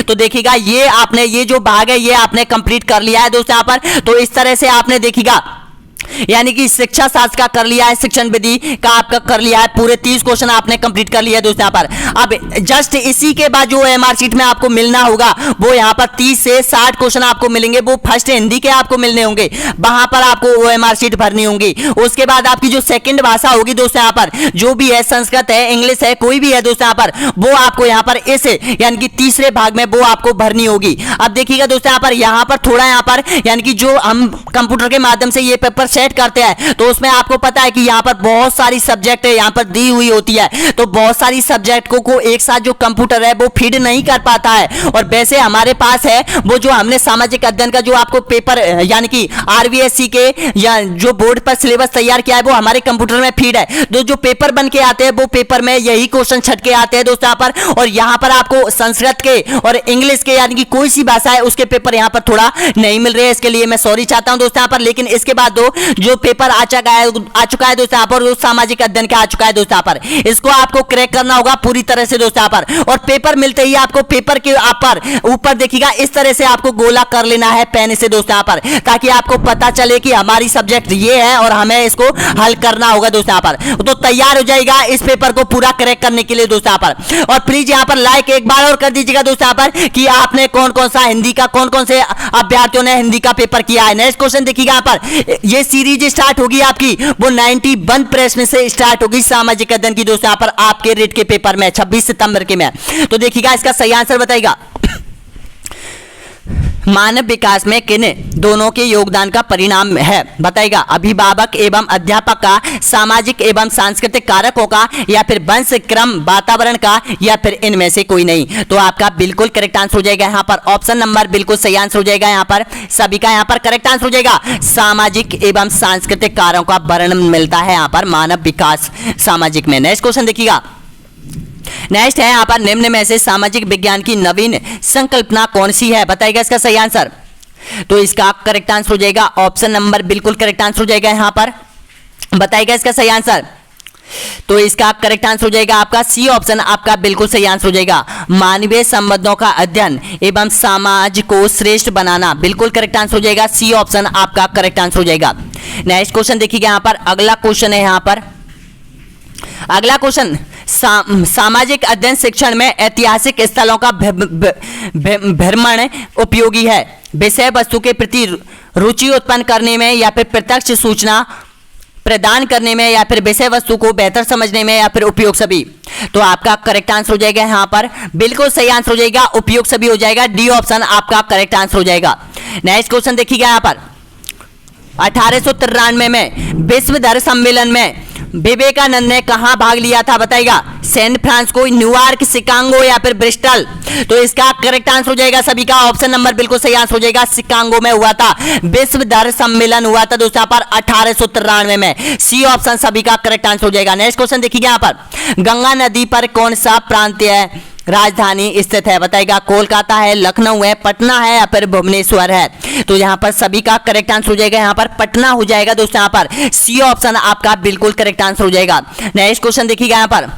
तो देखिएगा ये आपने ये जो भाग है ये आपने कंप्लीट कर लिया है दोस्तों यहाँ पर, तो इस तरह से आपने देखिएगा यानी कि शिक्षा शास्त्र का कर लिया है, शिक्षण विधि का आपका कर लिया है, पूरे 30 क्वेश्चन आपने कंप्लीट कर लिया है दोस्तों यहाँ पर। अब जस्ट इसी के बाद जो एमआर शीट में आपको मिलना होगा वो यहाँ पर 30 से 60 क्वेश्चन आपको मिलेंगे, वो फर्स्ट हिंदी के आपको मिलने होंगे, वहां पर आपको वो एमआर शीट भरनी होंगी। उसके बाद आपकी जो सेकंड भाषा होगी दोस्तों यहाँ पर, जो भी है संस्कृत है, इंग्लिश है, कोई भी है दोस्तों यहाँ पर, वो आपको यहाँ पर इस यानी कि तीसरे भाग में वो आपको भरनी होगी। अब देखिएगा दोस्तों यहाँ पर थोड़ा यहाँ पर यानी कि जो हम कंप्यूटर के माध्यम से ये पेपर सेट करते हैं, तो उसमें आपको पता है कि यहाँ पर बहुत सारी सब्जेक्ट यहाँ पर दी हुई होती है, तो बहुत सारी सब्जेक्ट को एक साथ जो कंप्यूटर है वो फीड नहीं कर पाता है। और वैसे हमारे पास है वो जो हमने सामाजिक अध्ययन का जो आपको पेपर यानी कि आरबीएससी के या जो बोर्ड पर सिलेबस तैयार किया है वो हमारे कंप्यूटर में फीड है, तो जो पेपर बन के आते हैं वो पेपर में यही क्वेश्चन छट के आते हैं दोस्तों यहाँ पर। और यहाँ पर आपको संस्कृत के और इंग्लिश के यानी कि कोई सी भाषा है उसके पेपर यहाँ पर थोड़ा नहीं मिल रहे हैं, इसके लिए मैं सॉरी चाहता हूँ दोस्तों यहाँ पर। लेकिन इसके बाद जो पेपर आ चुका है दोस्तों यहाँ पर, वो सामाजिक अध्ययन का आ चुका है दोस्तों यहाँ पर, इसको आपको क्रैक करना होगा पूरी तरह से दोस्तों यहाँ पर। और पेपर मिलते ही आपको पेपर के ऊपर देखिएगा इस तरह से आपको गोला कर लेना है पेन से दोस्तों यहाँ पर, ताकि आपको पता चले कि हमारी सब्जेक्ट ये है और हमें इसको हल करना होगा दोस्तों यहाँ पर। तो तैयार हो जाएगा इस पेपर को पूरा क्रैक करने के लिए दोस्तों यहाँ पर। और प्लीज यहाँ पर लाइक एक बार और कर दीजिएगा दोस्तों यहाँ पर कि आपने कौन कौन सा हिंदी का कौन कौन से अभ्यर्थियों ने हिंदी का पेपर किया है। नेक्स्ट क्वेश्चन देखिएगा यहाँ पर, ये सीरीज स्टार्ट होगी आपकी वो 91 प्रश्न से स्टार्ट होगी सामाजिक अध्ययन की दोस्तों यहाँ पर आपके रेट के पेपर में 26 सितंबर के में। तो देखिएगा इसका सही आंसर बताइएगा, मानव विकास में किन दोनों के योगदान का परिणाम है, बताइएगा, अभिभावक एवं अध्यापक का, सामाजिक एवं सांस्कृतिक कारकों का, या फिर वंश क्रम वातावरण का, या फिर इनमें से कोई नहीं। तो आपका बिल्कुल करेक्ट आंसर हो जाएगा यहाँ पर ऑप्शन नंबर बिल्कुल सही आंसर हो जाएगा यहाँ पर, सभी का यहाँ पर करेक्ट आंसर हो जाएगा। सामाजिक एवं सांस्कृतिक कारकों का वर्णन मिलता है यहाँ पर मानव विकास सामाजिक में। नेक्स्ट क्वेश्चन देखिएगा, नेक्स्ट है यहाँ पर, निम्न में से सामाजिक विज्ञान की नवीन संकल्पना कौन सी है, बताइएगा इसका सही आंसर। तो इसका करेक्ट आंसर हो जाएगा ऑप्शन नंबर बिल्कुल करेक्ट आंसर हो जाएगा यहाँ पर, बताइएगा इसका सही आंसर। तो इसका करेक्ट आंसर हो जाएगा आपका सी ऑप्शन आपका बिल्कुल सही आंसर हो जाएगा। मानवीय संबंधों का अध्ययन एवं समाज को श्रेष्ठ बनाना, बिल्कुल करेक्ट आंसर हो जाएगा सी ऑप्शन आपका करेक्ट आंसर हो जाएगा। नेक्स्ट क्वेश्चन देखिएगा यहाँ पर, अगला क्वेश्चन है यहाँ पर, अगला क्वेश्चन सामाजिक अध्ययन शिक्षण में ऐतिहासिक स्थलों का भ्रमण उपयोगी है, विषय वस्तु के प्रति रुचि उत्पन्न करने में या फिर प्रत्यक्ष सूचना प्रदान करने में या फिर विषय वस्तु को बेहतर समझने में या फिर उपयोग सभी। तो आपका करेक्ट आंसर हो जाएगा यहाँ पर बिल्कुल सही आंसर हो जाएगा, उपयोग सभी हो जाएगा, डी ऑप्शन आपका करेक्ट आंसर हो जाएगा। नेक्स्ट क्वेश्चन देखिएगा यहाँ पर, 1893 में विश्व धर्म सम्मेलन में विवेकानंद ने कहां भाग लिया था बताइएगा, सैन फ्रांसिस्को, न्यूयॉर्क, शिकागो या फिर ब्रिस्टल। तो इसका करेक्ट आंसर हो जाएगा सभी का ऑप्शन नंबर बिल्कुल सही आंसर हो जाएगा, शिकागो में हुआ था, विश्व धर्म सम्मेलन हुआ था दोस्तों यहाँ पर 1893 में, सी ऑप्शन सभी का करेक्ट आंसर हो जाएगा। नेक्स्ट क्वेश्चन देखिए यहाँ पर, गंगा नदी पर कौन सा प्रांतीय राजधानी स्थित है बताइएगा, कोलकाता है, लखनऊ है, पटना है या फिर भुवनेश्वर है। तो यहाँ पर सभी का करेक्ट आंसर हो जाएगा, यहाँ पर पटना हो जाएगा दोस्तों, यहाँ पर सी ऑप्शन आपका बिल्कुल करेक्ट आंसर हो जाएगा। नेक्स्ट क्वेश्चन देखिएगा यहाँ पर,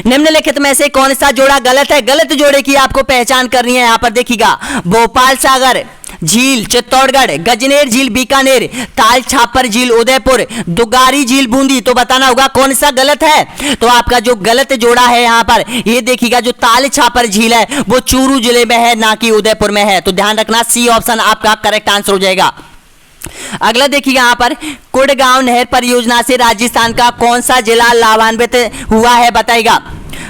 निम्नलिखित में से कौन सा जोड़ा गलत है, गलत जोड़े की आपको पहचान करनी है। यहाँ पर देखिएगा, भोपाल सागर झील चित्तौड़गढ़, गजनेर झील बीकानेर, ताल छापर झील उदयपुर, दुगारी झील बूंदी। तो बताना होगा कौन सा गलत है। तो आपका जो गलत जोड़ा है यहाँ पर ये देखिएगा, जो ताल छापर झील है वो चूरू जिले में है, ना कि उदयपुर में है। तो ध्यान रखना, सी ऑप्शन आपका करेक्ट आंसर हो जाएगा। अगला देखिएगा यहाँ पर, कुड़गांव नहर परियोजना से राजस्थान का कौन सा जिला लाभान्वित हुआ है बताइएगा,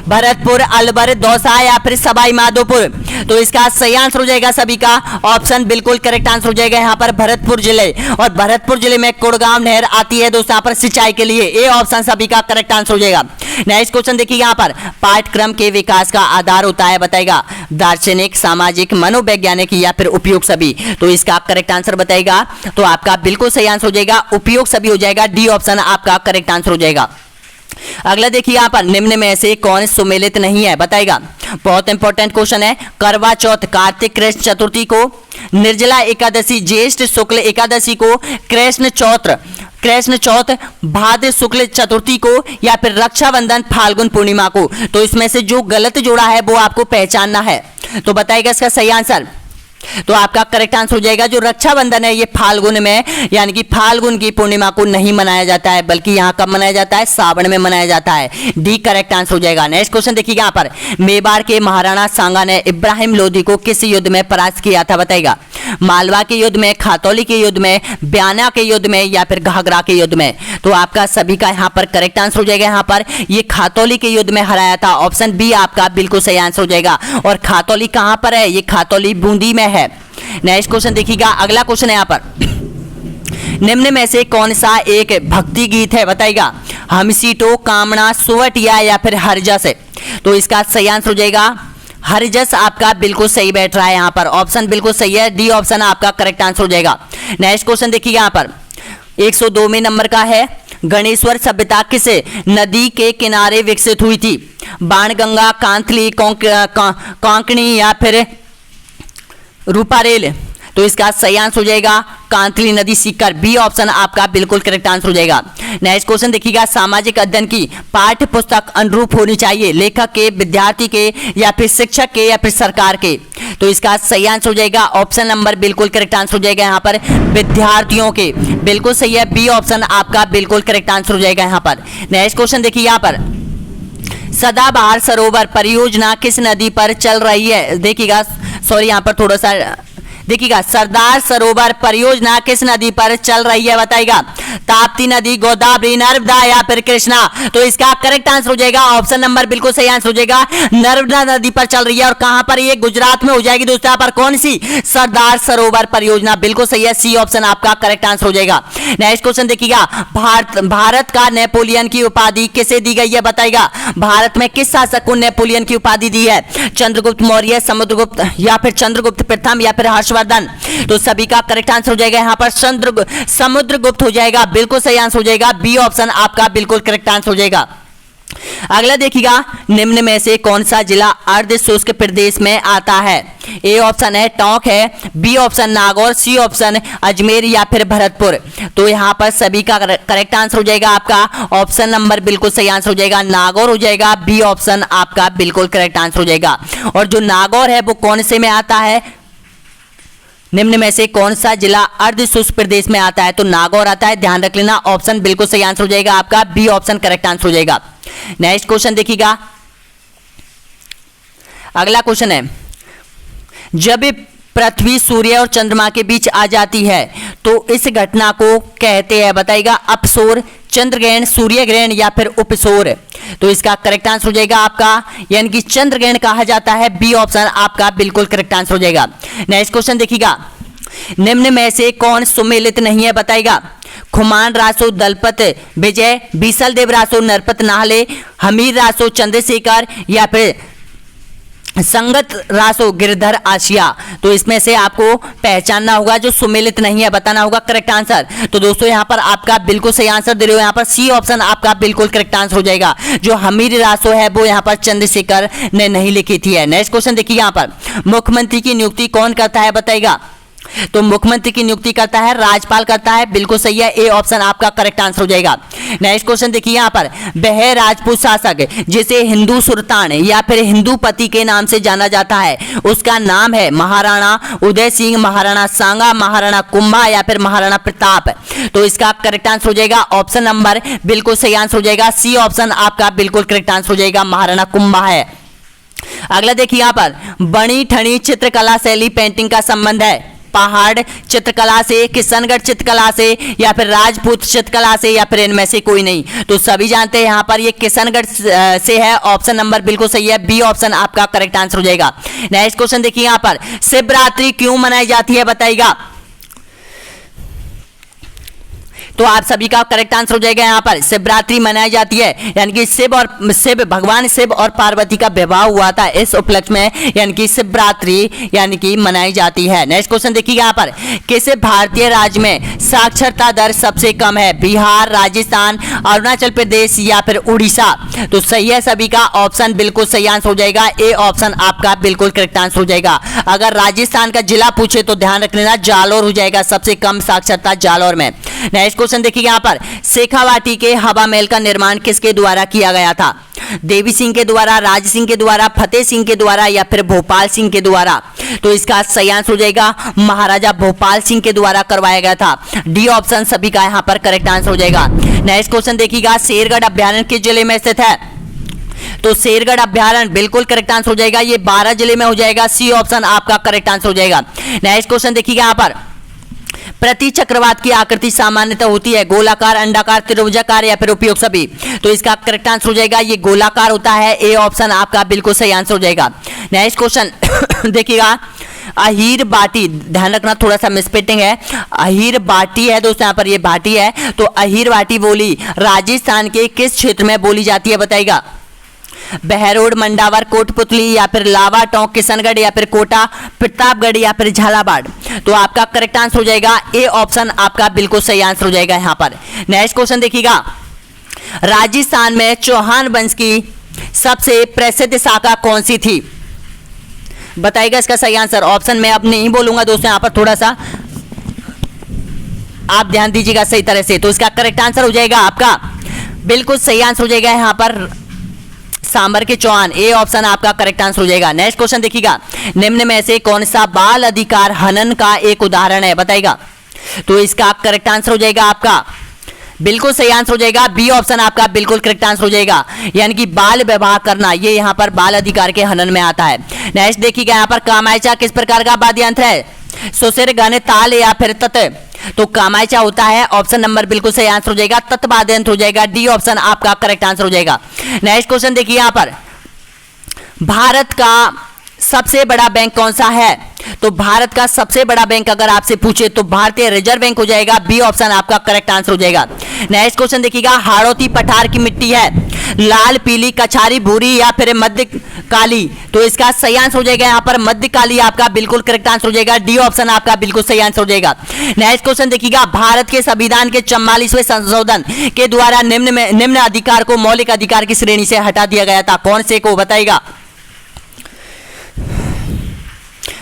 भरतपुर, अलवर, दौसा या फिर सवाई माधोपुर। तो इसका सही आंसर हो जाएगा सभी का ऑप्शन बिल्कुल करेक्ट आंसर हो जाएगा यहाँ पर भरतपुर जिले, और भरतपुर जिले में कुड़गांव नहर आती है दोस्तों यहाँ पर सिंचाई के लिए, ए ऑप्शन सभी का करेक्ट आंसर हो जाएगा। नेक्स्ट क्वेश्चन देखिए यहाँ पर, पाठ्यक्रम के विकास का आधार होता है बताएगा, दार्शनिक, सामाजिक, मनोवैज्ञानिक या फिर उपयोग सभी। तो इसका करेक्ट आंसर बताएगा, तो आपका बिल्कुल सही आंसर हो जाएगा, उपयोग सभी हो जाएगा, डी ऑप्शन आपका करेक्ट आंसर हो जाएगा। अगला देखिए यहाँ पर, निम्न में से कौन सुमेलित नहीं है बताएगा, बहुत इंपॉर्टेंट क्वेश्चन है। करवा चौथ कार्तिक कृष्ण चतुर्थी को, निर्जला एकादशी ज्येष्ठ शुक्ल एकादशी को, कृष्ण चौथ भाद्र शुक्ल चतुर्थी को या फिर रक्षाबंधन फाल्गुन पूर्णिमा को। तो इसमें से जो गलत जोड़ा है वो आपको पहचानना है। तो बताइएगा इसका सही आंसर। तो आपका करेक्ट आंसर हो जाएगा, जो रक्षाबंधन है ये फाल्गुन में, यानी कि फाल्गुन की पूर्णिमा को नहीं मनाया जाता है, बल्कि यहाँ कब मनाया जाता है, सावन में मनाया जाता है, डी करेक्ट आंसर हो जाएगा। नेक्स्ट क्वेश्चन देखिएगा यहाँ पर, मेवाड़ के महाराणा सांगा ने इब्राहिम लोधी को किस युद्ध में परास्त किया था बताइएगा, मालवा के युद्ध में, खातौली के युद्ध में, ब्याना के युद्ध में या फिर घाघरा के युद्ध में। तो आपका सभी का यहाँ पर करेक्ट आंसर हो जाएगा, यहाँ पर ये खातौली के युद्ध में हराया था, ऑप्शन बी आपका बिल्कुल सही आंसर हो जाएगा। और खातौली कहाँ पर है, ये खातौली बूंदी में है। नेक्स्ट क्वेश्चन देखिएगा, अगला क्वेश्चन है यहाँ पर, निम्न में से कौन सा एक भक्ति गीत है बताइएगा, हम सीटो, कामना, सुवटिया या फिर हरजस। तो इसका सही आंसर हो जाएगा हरजस, आपका बिल्कुल सही बैठ रहा है यहाँ पर, ऑप्शन बिल्कुल सही है, डी ऑप्शन आपका करेक्ट आंसर हो जाएगा। नेक्स्ट क्वेश्चन देखिएगा यहाँ पर, 102वें नंबर का है, गणेश्वर सभ्यता किस नदी के किनारे विकसित हुई थी, बाणगंगा, कांतली, कोंकणी या फिर रूपारेल। तो इसका सही आंसर हो जाएगा कांतली नदी सीकर, बी ऑप्शन आपका बिल्कुल करेक्ट आंसर हो जाएगा। नेक्स्ट क्वेश्चन देखिएगा, सामाजिक अध्ययन की पाठ्य पुस्तक अनुरूप होनी चाहिए, लेखक के, विद्यार्थी के या फिर शिक्षक के या फिर सरकार के। तो इसका सही आंसर हो जाएगा ऑप्शन नंबर बिल्कुल करेक्ट आंसर हो जाएगा यहाँ पर विद्यार्थियों के, बिल्कुल सही है, बी ऑप्शन आपका बिल्कुल करेक्ट आंसर हो जाएगा यहाँ पर। नेक्स्ट क्वेश्चन देखिए यहाँ पर, सदाबहार सरोवर परियोजना किस नदी पर चल रही है, देखिएगा सॉरी यहाँ पर थोड़ा सा देखिएगा, सरदार सरोवर परियोजना किस नदी पर चल रही है बताइएगा, ताप्ती नदी, गोदावरी, नर्मदा या फिर कृष्णा। तो इसका करेक्ट आंसर हो जाएगा ऑप्शन नंबर बिल्कुल सही आंसर हो जाएगा, नर्मदा नदी पर चल रही है। और कहां पर ये, गुजरात में हो जाएगी दोस्तों, यहाँ पर कौन सी, सरदार सरोवर परियोजना, बिल्कुल सही है, सी ऑप्शन आपका करेक्ट आंसर हो जाएगा। नेक्स्ट क्वेश्चन देखिएगा, भारत का नेपोलियन की उपाधि किसे दी गई है बताइएगा, भारत में किस शासक को नेपोलियन की उपाधि दी है, चंद्रगुप्त मौर्य, समुद्रगुप्त या फिर चंद्रगुप्त प्रथम या फिर हर्षवर्धन। तो सभी का करेक्ट आंसर हो जाएगा यहाँ पर समुद्रगुप्त हो जाएगा, बिल्कुल सही आंसर हो जाएगा, बी ऑप्शन आपका बिल्कुल करेक्ट आंसर हो जाएगा। अगला देखिएगा, निम्न में से कौन सा जिला अर्ध शुष्क प्रदेश में आता है? ए ऑप्शन है टोंक है, B option Nagaur, C option Ajmer या फिर भरतपुर। तो यहाँ पर सभी का करेक्ट आंसर हो जाएगा आपका ऑप्शन नंबर बिल्कुल सही आंसर हो जाएगा, नागौर हो जाएगा। बी ऑप्शन आपका बिल्कुल करेक्ट आंसर हो जाएगा। और जो नागौर है वो कौन से में आता है? निम्न में से कौन सा जिला अर्ध शुष्क प्रदेश में आता है? तो नागौर आता है, ध्यान रख लेना। ऑप्शन बिल्कुल सही आंसर हो जाएगा आपका, बी ऑप्शन करेक्ट आंसर हो जाएगा। नेक्स्ट क्वेश्चन देखिएगा, अगला क्वेश्चन है, जब पृथ्वी सूर्य और चंद्रमा के बीच आ जाती है तो इस घटना को कहते हैं, बताइएगा, अपसौर, चंद्र ग्रहण, सूर्य ग्रहण या फिर उपसौर। तो इसका करेक्ट आंसर हो जाएगा आपका, यानी कि चंद्र ग्रहण कहा जाता है। बी ऑप्शन आपका बिल्कुल करेक्ट आंसर हो जाएगा। नेक्स्ट क्वेश्चन देखिएगा, निम्न में से कौन सुमेलित नहीं है? बताइएगा, खुमान रासो दलपत विजय, बीसल देव रासो नरपत नाहले, हमीर रासो चंद्रशेखर या फिर संगत रासो गिरधर आशिया। तो इसमें से आपको पहचानना होगा, जो सुमेलित नहीं है बताना होगा करेक्ट आंसर। तो दोस्तों यहाँ पर आपका बिल्कुल सही आंसर दे रहे हो, यहाँ पर सी ऑप्शन आपका बिल्कुल करेक्ट आंसर हो जाएगा। जो हमीर रासो है वो यहाँ पर चंद्रशेखर ने नहीं लिखी थी है। नेक्स्ट क्वेश्चन देखिए, यहाँ पर मुख्यमंत्री की नियुक्ति कौन करता है? बताइएगा, तो मुख्यमंत्री की नियुक्ति करता है राज्यपाल करता है, बिल्कुल सही है। ए ऑप्शन आपका करेक्ट आंसर हो जाएगा। नेक्स्ट क्वेश्चन देखिए, यहाँ पर वह राजपूत शासक जिसे हिंदू सुल्तान या फिर हिंदू पति के नाम से जाना जाता है, उसका नाम है महाराणा उदय सिंह, महाराणा सांगा, महाराणा कुंभा या फिर महाराणा प्रताप। तो इसका करेक्ट आंसर हो जाएगा ऑप्शन नंबर बिल्कुल सही आंसर हो जाएगा, सी ऑप्शन आपका बिल्कुल करेक्ट आंसर हो जाएगा, महाराणा कुंभा है। अगला देखिए, यहाँ पर बनी ठनी चित्रकला शैली पेंटिंग का संबंध है पहाड़ चित्रकला से, किशनगढ़ चित्रकला से या फिर राजपूत चित्रकला से या फिर इनमें से कोई नहीं। तो सभी जानते हैं यहाँ पर ये किशनगढ़ से है, ऑप्शन नंबर बिल्कुल सही है, बी ऑप्शन आपका करेक्ट आंसर हो जाएगा। नेक्स्ट क्वेश्चन देखिए, यहाँ पर शिवरात्रि क्यों मनाई जाती है? बताइएगा, तो आप सभी का करेक्ट आंसर हो जाएगा, यहाँ पर शिवरात्रि मनाई जाती है, यानी कि शिव भगवान शिव और पार्वती का विवाह हुआ था इस उपलक्ष्य में, यानी कि शिवरात्रि यानी कि मनाई जाती है। नेक्स्ट क्वेश्चन देखिए, यहाँ पर किस भारतीय राज्य में साक्षरता दर सबसे कम है? बिहार, राजस्थान, अरुणाचल प्रदेश या फिर उड़ीसा। तो सही है सभी का, ऑप्शन बिल्कुल सही आंसर हो जाएगा, ए ऑप्शन आपका बिल्कुल करेक्ट आंसर हो जाएगा। अगर राजस्थान का जिला पूछे तो ध्यान रख लेना, जालौर हो जाएगा, सबसे कम साक्षरता जालौर में। नेक्स्ट क्वेश्चन देखिए, यहाँ पर शेखावाटी के हवा महल का निर्माण किसके द्वारा किया गया था? देवी सिंह के द्वारा, राज सिंह के द्वारा, फतेह सिंह के द्वारा या फिर भोपाल सिंह के द्वारा। तो इसका सही आंसर हो जाएगा महाराजा भोपाल सिंह के द्वारा करवाया गया था, डी ऑप्शन सभी का यहाँ पर करेक्ट आंसर हो जाएगा। नेक्स्ट क्वेश्चन देखिएगा, शेरगढ़ अभ्यारण्य किस जिले में स्थित है? तो शेरगढ़ अभ्यारण्य बिल्कुल करेक्ट आंसर हो जाएगा, ये 12 जिले में हो जाएगा, सी ऑप्शन आपका करेक्ट आंसर हो जाएगा। नेक्स्ट क्वेश्चन देखिएगा, यहाँ पर प्रति चक्रवात की आकृति सामान्यतः होती है गोलाकार, अंडाकार, त्रिभुजाकार या फिर उपयुक्त सभी। तो इसका करेक्ट आंसर हो जाएगा, ये गोलाकार होता है, ए ऑप्शन आपका बिल्कुल सही आंसर हो जाएगा। नेक्स्ट क्वेश्चन देखिएगा, अहीर बाटी, ध्यान रखना थोड़ा सा मिसपेटिंग है, अहीर बाटी है दोस्तों, यहाँ पर ये बाटी है। तो अहीर बाटी बोली राजस्थान के किस क्षेत्र में बोली जाती है? बताइएगा, बहरोड, मंडावर, कोटपुतली या फिर लावा टोंक, किशनगढ़ या फिर कोटा, प्रतापगढ़ या फिर झालावाड़। तो आपका करेक्ट आंसर हो जाएगा, ए ऑप्शन आपका बिल्कुल सही आंसर हो जाएगा यहाँ पर। नेक्स्ट क्वेश्चन देखिएगा, राजस्थान में चौहान वंश की सबसे प्रसिद्ध शाखा कौन सी थी? बताइएगा इसका सही आंसर। ऑप्शन मैं अब नहीं बोलूंगा दोस्तों, यहाँ पर थोड़ा सा आप ध्यान दीजिएगा सही तरह से। तो इसका करेक्ट आंसर हो जाएगा आपका बिल्कुल सही आंसर हो जाएगा यहाँ पर सांबर के चौहान, ए ऑप्शन आपका करेक्ट आंसर हो जाएगा। नेक्स्ट क्वेश्चन देखिएगा, निम्न में से कौन सा बाल अधिकार हनन का एक उदाहरण है? बताइएगा, तो इसका करेक्ट आंसर हो जाएगा आपका बिल्कुल सही आंसर हो जाएगा, बी ऑप्शन आपका बिल्कुल करेक्ट आंसर हो जाएगा, यानी कि बाल विवाह करना ये यहाँ पर बाल अधिकार के हनन में आता है। नेक्स्ट देखिएगा, यहाँ पर कामायचा किस प्रकार का वाद्य यंत्र है? सुशिर, गण, ताल या फिर तत्। तो कामायचा होता है, ऑप्शन नंबर बिल्कुल सही आंसर हो जाएगा, तत् वाद्य यंत्र हो जाएगा, डी ऑप्शन आपका करेक्ट आंसर हो जाएगा। नेक्स्ट क्वेश्चन देखिए, यहाँ पर भारत का सबसे बड़ा बैंक कौन सा है? तो भारत का सबसे बड़ा बैंक अगर आपसे पूछे तो भारतीय रिजर्व बैंक हो जाएगा, बी ऑप्शन आपका करेक्ट आंसर हो जाएगा। नेक्स्ट क्वेश्चन देखिएगा, हाड़ौती पठार की मिट्टी है लाल, पीली, कछारी, भूरी या फिर मध्य काली। तो इसका सही आंसर हो जाएगा यहाँ पर मध्य काली आपका बिल्कुल करेक्ट आंसर हो जाएगा। डी ऑप्शन आपका बिल्कुल सही आंसर हो जाएगा। नेक्स्ट क्वेश्चन देखिएगा, भारत के संविधान के 44वें संशोधन के द्वारा निम्न अधिकार को मौलिक अधिकार की श्रेणी से हटा दिया गया था, कौन से को बताएगा?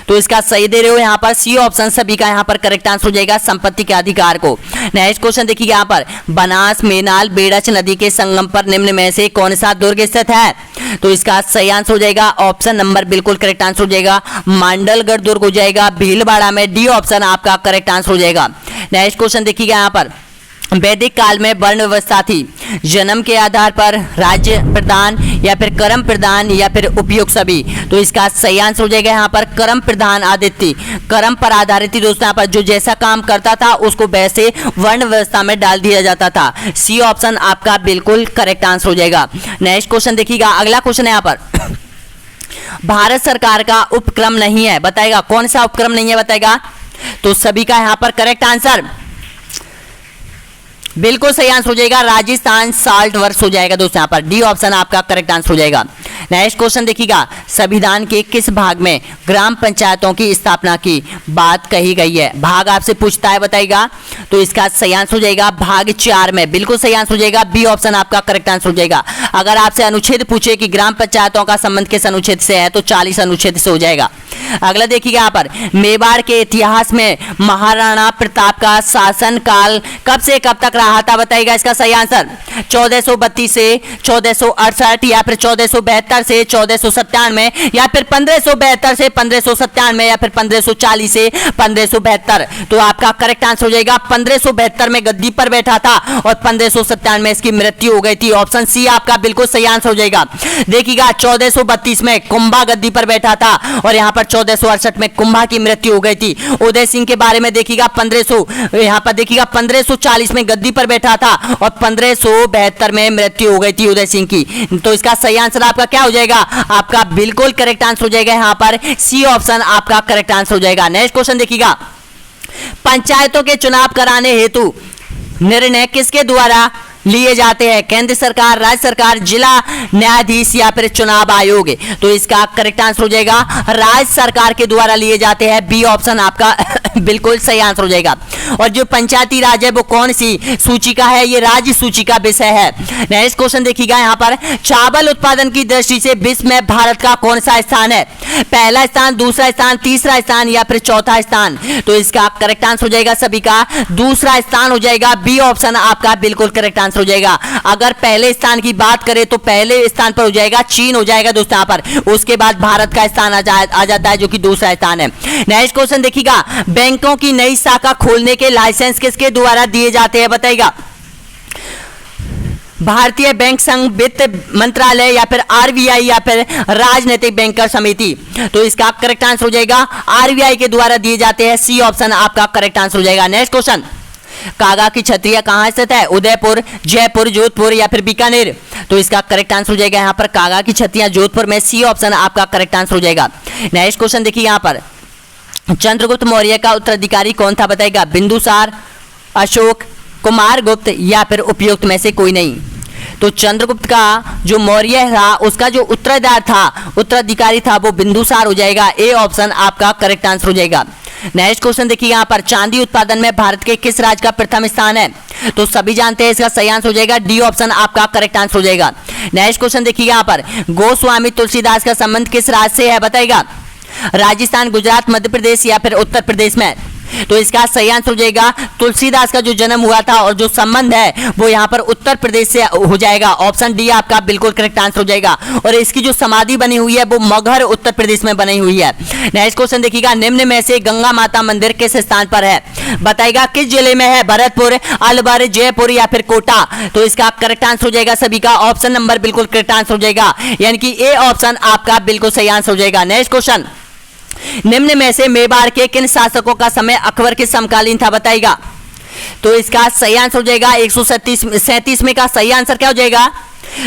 तो इसका सही दे रहे हो यहाँ पर सी ऑप्शन सभी का यहाँ पर करेक्ट आंसर हो जाएगा, संपत्ति के अधिकार को। नेक्स्ट क्वेश्चन देखिए यहाँ पर, बनास, मेनाल, बेड़च नदी के संगम पर निम्न में से कौन सा दुर्ग स्थित है? तो इसका सही आंसर हो जाएगा ऑप्शन नंबर बिल्कुल करेक्ट आंसर हो जाएगा, मांडलगढ़ दुर्ग हो जाएगा भीलवाड़ा में। डी ऑप्शन आपका करेक्ट आंसर हो जाएगा। नेक्स्ट क्वेश्चन देखिएगा यहाँ पर, वैदिक काल में वर्ण व्यवस्था थी, जन्म के आधार पर, राज्य प्रधान या फिर कर्म प्रधान या फिर उपयुक्त सभी। तो इसका सही आंसर हो जाएगा यहाँ पर कर्म प्रधान आदित्य, कर्म पर आधारित थी दोस्तों। यहाँ पर जो जैसा काम करता था उसको वैसे वर्ण व्यवस्था में डाल दिया जाता था। सी ऑप्शन आपका बिल्कुल करेक्ट आंसर हो जाएगा। नेक्स्ट क्वेश्चन देखिएगा, अगला क्वेश्चन है यहाँ पर, भारत सरकार का उपक्रम नहीं है, बताएगा कौन सा उपक्रम नहीं है बताएगा? तो सभी का यहाँ पर करेक्ट आंसर बिल्कुल सही आंसर हो जाएगा, राजस्थान साल्ट वर्ष हो जाएगा दोस्तों। यहाँ पर डी ऑप्शन आपका करेक्ट आंसर हो जाएगा। नेक्स्ट क्वेश्चन देखिएगा, संविधान के किस भाग में ग्राम पंचायतों की स्थापना की बात कही गई है? भाग आपसे पूछता है बताएगा। तो इसका सही आंसर हो जाएगा भाग 4 में, बिल्कुल सही आंसर हो जाएगा। बी ऑप्शन आपका करेक्ट आंसर हो जाएगा। अगर आपसे अनुच्छेद पूछे कि ग्राम पंचायतों का संबंध किस अनुच्छेद से है, तो 40 अनुच्छेद से हो जाएगा। अगला देखिएगा यहाँ पर, मेवाड़ के इतिहास में महाराणा प्रताप का शासन काल कब से कब तक रहा था बताइएगा? इसका सही आंसर 1432 से 1468 या फिर 1472 से 1497 या फिर 1572 से 1597 या फिर 1540 से 1572। तो आपका करेक्ट आंसर हो जाएगा 1572 में गद्दी पर बैठा था और 1597 में इसकी मृत्यु हो गई थी। ऑप्शन सी आपका बिल्कुल सही आंसर हो जाएगा। देखिएगा 1432 में कुंभा गद्दी पर बैठा था और यहाँ पर 1468 में कुंभा की मृत्यु हो गई थी। उदय सिंह के बारे में देखिएगा 1540 में गद्दी पर बैठा था और 1572 में मृत्यु हो गई थी उदय सिंह की। तो इसका सही आंसर आपका क्या हो जाएगा? आपका बिल्कुल करेक्ट आंसर हो जाएगा यहाँ पर सी ऑप्शन आपका करेक्ट आंसर हो जाएगा। नेक्स्ट क्वेश्चन देखिएगा, पंचायतों के चुनाव कराने हेतु निर्णय किसके द्वारा लिए जाते हैं? केंद्र सरकार, राज्य सरकार, जिला न्यायाधीश या फिर चुनाव आयोग? तो इसका करेक्ट आंसर हो जाएगा राज्य सरकार के द्वारा लिए जाते हैं। बी ऑप्शन आपका बिल्कुल सही आंसर हो जाएगा। और जो पंचायती राज है वो कौन सी सूची का है? ये राज्य सूची का विषय है। नेक्स्ट क्वेश्चन देखिएगा यहाँ पर, चावल उत्पादन की दृष्टि से विश्व में भारत का कौन सा स्थान है? पहला स्थान, दूसरा स्थान, तीसरा स्थान या फिर चौथा स्थान? तो इसका करेक्ट आंसर हो जाएगा सभी का दूसरा स्थान हो जाएगा। बी ऑप्शन आपका बिल्कुल करेक्ट आंसर हो जाएगा। अगर पहले स्थान की बात करें तो पहले स्थान पर हो जाएगा चीन हो जाएगा दोस्तों यहाँ पर, उसके बाद भारत का स्थान आ जाता है जो कि दूसरा स्थान है। नेक्स्ट क्वेश्चन देखिएगा, बैंकों की नई शाखा खोलने के लाइसेंस किसके द्वारा दिए जाते हैं बताइएगा? भारतीय बैंक संघ, वित्त मंत्रालय या फिर आरबीआई या फिर राजनीतिक बैंकर समिति? तो इसका करेक्ट आंसर हो जाएगा आरबीआई के द्वारा दिए जाते हैं। सी ऑप्शन आपका करेक्ट आंसर हो जाएगा। नेक्स्ट क्वेश्चन, कागा की छतरिया कहां स्थित है? उदयपुर, जयपुर, जोधपुर या फिर बीकानेर? तो इसका करेक्ट आंसर हो जाएगा यहाँ पर कागा की छतरियां जोधपुर में। सी ऑप्शन आपका करेक्ट आंसर हो जाएगा। नेक्स्ट क्वेश्चन देखिए यहाँ पर, चंद्रगुप्त मौर्य का उत्तराधिकारी कौन था बताएगा? बिंदुसार, अशोक, कुमारगुप्त या फिर उपयुक्त में से कोई नहीं? तो चंद्रगुप्त का जो मौर्य था उसका जो उत्तराधिकारी था वो बिंदुसार हो जाएगा। ए ऑप्शन आपका करेक्ट आंसर हो जाएगा। नेक्स्ट क्वेश्चन देखिए यहाँ पर, चांदी उत्पादन में भारत के किस राज्य का प्रथम स्थान है? तो सभी जानते हैं इसका सही आंसर हो जाएगा। डी ऑप्शन आपका करेक्ट आंसर हो जाएगा। नेक्स्ट क्वेश्चन देखिए यहाँ पर, गोस्वामी तुलसीदास का संबंध किस राज्य से है बताएगा? राजस्थान, गुजरात, मध्य प्रदेश या फिर उत्तर प्रदेश में? तो इसका सही आंसर हो जाएगा तुलसीदास का जो जन्म हुआ था और जो संबंध है वो यहाँ पर उत्तर प्रदेश से हो जाएगा। ऑप्शन डी आपका बिल्कुल करेक्ट आंसर हो जाएगा। और इसकी जो समाधि बनी हुई है वो मगहर उत्तर प्रदेश में बनी हुई है। नेक्स्ट क्वेश्चन देखिएगा, निम्न में से गंगा माता मंदिर किस स्थान पर है बताएगा? किस जिले में है? भरतपुर, अलवर, जयपुर या फिर कोटा? तो इसका करेक्ट आंसर हो जाएगा सभी का ऑप्शन नंबर बिल्कुल करेक्ट आंसर हो जाएगा, यानी कि ए ऑप्शन आपका बिल्कुल सही आंसर हो जाएगा। नेक्स्ट क्वेश्चन, निम्न में से मेवाड़ के किन शासकों का समय अकबर के समकालीन था बताइएगा? तो इसका सही आंसर हो जाएगा 137 में का सही आंसर क्या हो जाएगा?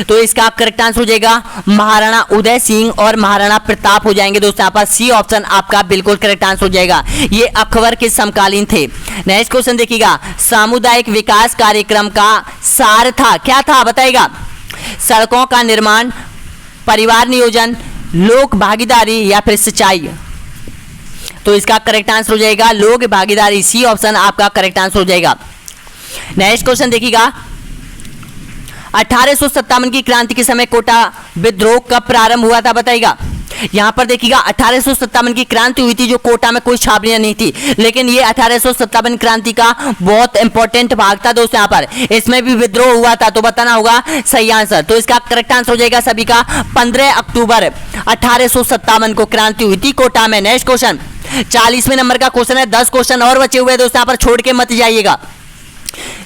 तो इसका करेक्ट आंसर हो जाएगा महाराणा उदय सिंह और महाराणा प्रताप हो जाएंगे दोस्तों। यहाँ पर सी ऑप्शन आपका बिल्कुल करेक्ट आंसर हो जाएगा, ये अकबर के समकालीन थे। नेक्स्ट क्वेश्चन देखिएगा, सामुदायिक विकास कार्यक्रम का सार था क्या था बताइएगा? सड़कों का निर्माण, परिवार नियोजन, लोक भागीदारी या फिर सिंचाई। तो इसका करेक्ट आंसर हो जाएगा लोक भागीदारी, सी ऑप्शन आपका करेक्ट आंसर हो जाएगा। नेक्स्ट क्वेश्चन देखिएगा, 1857 की क्रांति के समय कोटा विद्रोह कब प्रारंभ हुआ था बताइएगा। यहां पर देखिएगा 1857 की क्रांति हुई थी, जो कोटा में कोई छावनियां नहीं थी, लेकिन ये 1857 क्रांति का बहुत इंपॉर्टेंट भाग था दोस्तों। यहां पर इसमें भी विद्रोह हुआ था, तो बताना होगा सही आंसर। तो इसका करेक्ट आंसर हो जाएगा सभी का 15 अक्टूबर 1857 को क्रांति हुई थी कोटा में। नेक्स्ट क्वेश्चन 40वें नंबर का क्वेश्चन है, 10 क्वेश्चन और बचे हुए दोस्तों, यहां पर छोड़ के मत जाइएगा।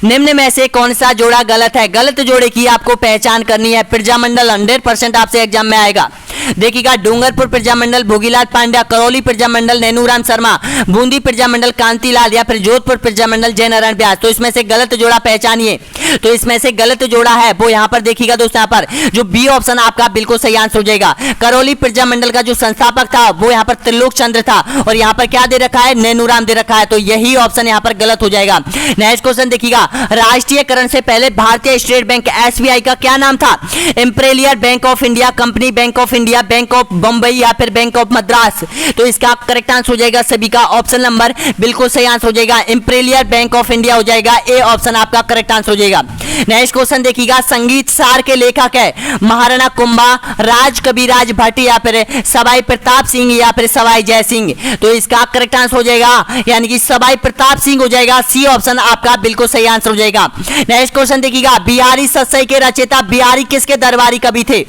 निम्न में से कौन सा जोड़ा गलत है? गलत जोड़े की आपको पहचान करनी है। प्रजामंडल 100% आपसे एग्जाम में आएगा। देखिएगा, डूंगरपुर प्रजामंडल भोगीलाल पांड्या, करौली प्रजामंडल नैनूराम शर्मा, बूंदी प्रजामंडल कांतिलाल या फिर जोधपुर प्रजामंडल जयनारायण व्यास। तो इसमें से गलत जोड़ा पहचानिए। तो इसमें से गलत जोड़ा है वो यहाँ पर देखिएगा दोस्तों, यहाँ पर जो बी ऑप्शन आपका बिल्कुल सही आंसर हो जाएगा। करौली प्रजामंडल का जो संस्थापक था वो यहाँ पर त्रिलोक चंद्र था, और यहाँ पर क्या दे रखा है? नैनूराम दे रखा है। तो यही ऑप्शन यहाँ पर गलत हो जाएगा। नेक्स्ट क्वेश्चन देखिएगा, राष्ट्रीयकरण से पहले भारतीय स्टेट बैंक एसबीआई का क्या नाम था? Imperial bank of India, company bank of India, bank of Bombay या फिर बैंक ऑफ मद्रास। तो इसका करेक्ट आंसर हो जाएगा सभी का ऑप्शन नंबर बिल्कुल सही आंसर हो जाएगा, इंपीरियल बैंक ऑफ इंडिया हो जाएगा। ए ऑप्शन आपका करेक्ट आंसर हो जाएगा। नेक्स्ट क्वेश्चन देखिएगा, संगीत सार के लेखक है महाराणा कुंभा, राज कविराज भट्ट या फिर सवाई प्रताप सिंह या फिर सवाई जय सिंह। तो इसका करेक्ट आंसर हो जाएगा यानी कि सवाई प्रताप सिंह हो जाएगा। सी ऑप्शन आपका बिल्कुल सही आंसर हो जाएगा। नेक्स्ट क्वेश्चन देखिएगा, बिहारी सत्सई के रचयिता बिहारी किसके दरबारी कवि थे?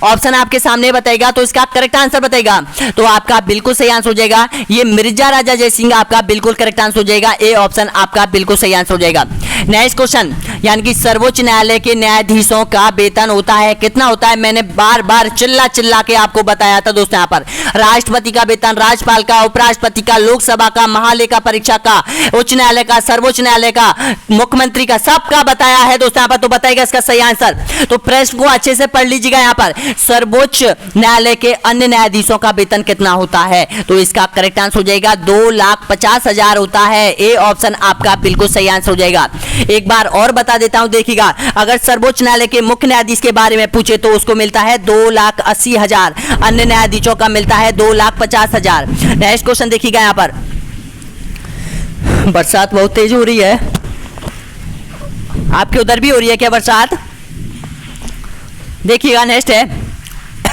ऑप्शन आपके सामने बताएगा, तो इसका करेक्ट आंसर बताएगा। तो आपका बिल्कुल सही आंसर हो जाएगा ये मिर्जा राजा जय सिंह, आपका बिल्कुल करेक्ट आंसर हो जाएगा। ए ऑप्शन आपका बिल्कुल सही आंसर हो जाएगा। नेक्स्ट क्वेश्चन, यानी कि सर्वोच्च न्यायालय के न्यायाधीशों का वेतन होता है कितना होता है? मैंने बार बार चिल्ला चिल्ला के आपको बताया था दोस्तों। यहाँ पर राष्ट्रपति का वेतन, राज्यपाल का, उपराष्ट्रपति का, लोकसभा का, महालेखा परीक्षक का, उच्च न्यायालय का, सर्वोच्च न्यायालय का, मुख्यमंत्री का, सबका बताया है दोस्तों। यहाँ पर तो बताएगा इसका सही आंसर। तो प्रश्न को अच्छे से पढ़ लीजिएगा। यहाँ पर सर्वोच्च न्यायालय के अन्य न्यायाधीशों का वेतन कितना होता है? तो इसका करेक्ट आंसर हो जाएगा 2,50,000 होता है। ए ऑप्शन आपका बिल्कुल सही आंसर हो जाएगा। एक बार और बता देता हूं, देखिएगा, अगर सर्वोच्च न्यायालय के मुख्य न्यायाधीश के बारे में पूछे तो उसको मिलता है 2,80,000, अन्य न्यायाधीशों का मिलता है 2,50,000। नेक्स्ट क्वेश्चन देखिएगा, यहां पर बरसात बहुत तेज हो रही है, आपके उधर भी हो रही है क्या बरसात? देखिएगा, नेक्स्ट है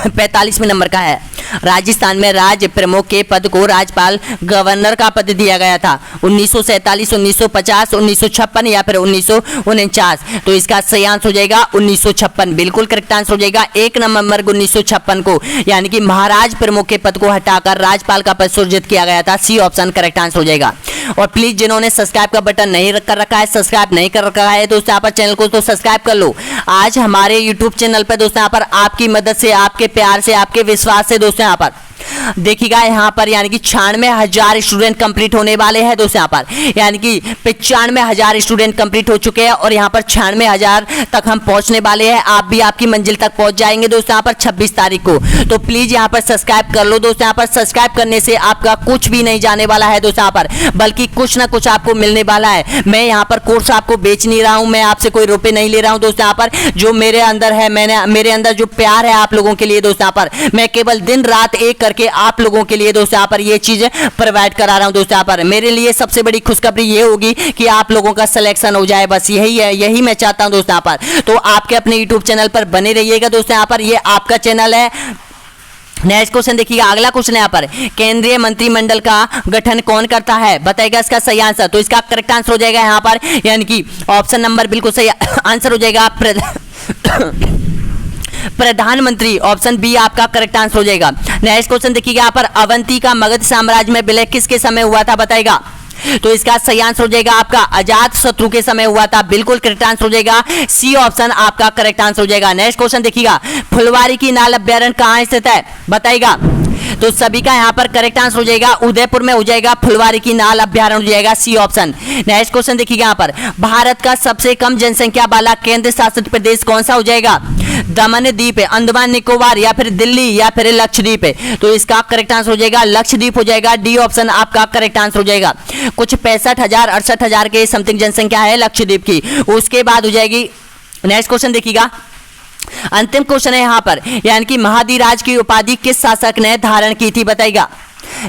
45वें नंबर का है, राजस्थान में राज्य प्रमुख के पद को राज्यपाल गवर्नर का पद दिया गया था 1947, 1950, 1956 या फिर 1949। तो इसका सही आंसर हो जाएगा 1956, बिल्कुल करेक्ट आंसर हो जाएगा। एक नंबर 1956 को यानी कि महाराज प्रमुख के पद को हटाकर राज्यपाल का पद सृजित किया गया था। सी ऑप्शन करेक्ट आंसर हो जाएगा। और प्लीज जिन्होंने सब्सक्राइब का बटन नहीं कर रखा है, सब्सक्राइब नहीं कर रखा है दोस्तों, यहाँ पर चैनल को तो सब्सक्राइब कर लो। आज हमारे यूट्यूब चैनल पर दोस्तों यहाँ पर आपकी मदद से, आपके प्यार से, आपके विश्वास से दोस्तों यहाँ पर देखिएगा, यहाँ पर यानी कि 96,000 स्टूडेंट कंप्लीट होने वाले हैं दोस्तों। यहाँ पर यानी कि 95,000 स्टूडेंट कंप्लीट हो चुके हैं और यहाँ पर 96,000 तक हम पहुंचने वाले हैं। आप भी आपकी मंजिल तक पहुंच जाएंगे दोस्तों यहाँ पर 26 तारीख को। तो प्लीज यहाँ पर सब्सक्राइब कर लो दोस्तों। यहाँ पर सब्सक्राइब करने से आपका कुछ भी नहीं जाने वाला है दोस्तों यहाँ पर, बल्कि कुछ ना कुछ आपको मिलने वाला है। मैं यहाँ पर कोर्स आपको बेच नहीं रहा हूँ, मैं आपसे कोई रुपए नहीं ले रहा हूँ दोस्तों। यहाँ पर जो मेरे अंदर है, मेरे अंदर जो प्यार है आप लोगों के लिए दोस्तों, यहाँ पर मैं केवल दिन रात एक करके आप लोगों के लिए दोस्तों यहाँ पर ये चीज प्रोवाइड करा रहा हूं दोस्तों। यहाँ पर मेरे लिए सबसे बड़ी खुशखबरी ये होगी कि आप लोगों का सिलेक्शन हो जाए, बस यही है, यही मैं चाहता हूं दोस्तों यहाँ पर। तो आपके अपने यूट्यूब चैनल पर बने रहिएगा दोस्तों। यहाँ पर ये आपका चैनल है। नेक्स्ट क्वेश्चन देखिएगा, अगला क्वेश्चन है यहाँ पर, केंद्रीय मंत्रिमंडल का गठन कौन करता है? बताएगा इसका सही आंसर। तो इसका करेक्ट आंसर हो जाएगा यहाँ पर यानी कि ऑप्शन नंबर बिल्कुल सही आंसर हो जाएगा प्रधानमंत्री। ऑप्शन बी आपका करेक्ट आंसर हो जाएगा। नेक्स्ट क्वेश्चन देखिएगा, यहाँ पर अवंती का मगध साम्राज्य में विलय किसके समय हुआ था? बताएगा। तो इसका सही आंसर हो जाएगा आपका अजात शत्रु के समय हुआ था, बिल्कुल करेक्ट आंसर हो जाएगा। सी ऑप्शन आपका करेक्ट आंसर हो जाएगा। नेक्स्ट क्वेश्चन देखिएगा, फुलवारी की नाल अभ्यारण्य कहाँ स्थित है? बताएगा। तो सभी का यहाँ पर करेक्ट आंसर हो जाएगा उदयपुर में हो जाएगा, फुलवारी की नाल अभ्यारण्य हो जाएगा। C option. नेक्स्ट क्वेश्चन देखिएगा, यहाँ पर भारत का सबसे कम जनसंख्या वाला केंद्र शासित प्रदेश कौन सा हो जाएगा? दमन द्वीप है, अंडमान निकोबार या फिर दिल्ली या फिर लक्षद्वीप है। तो इसका करेक्ट आंसर हो जाएगा लक्षद्वीप हो जाएगा। डी ऑप्शन आपका करेक्ट आंसर हो जाएगा। कुछ 65,000 68,000 के समथिंग जनसंख्या है लक्षद्वीप की, उसके बाद हो जाएगी। नेक्स्ट क्वेश्चन देखिएगा, अंतिम क्वेश्चन है यहाँ पर, यानी कि महाधिराज की उपाधि किस शासक ने धारण की थी, बताइएगा।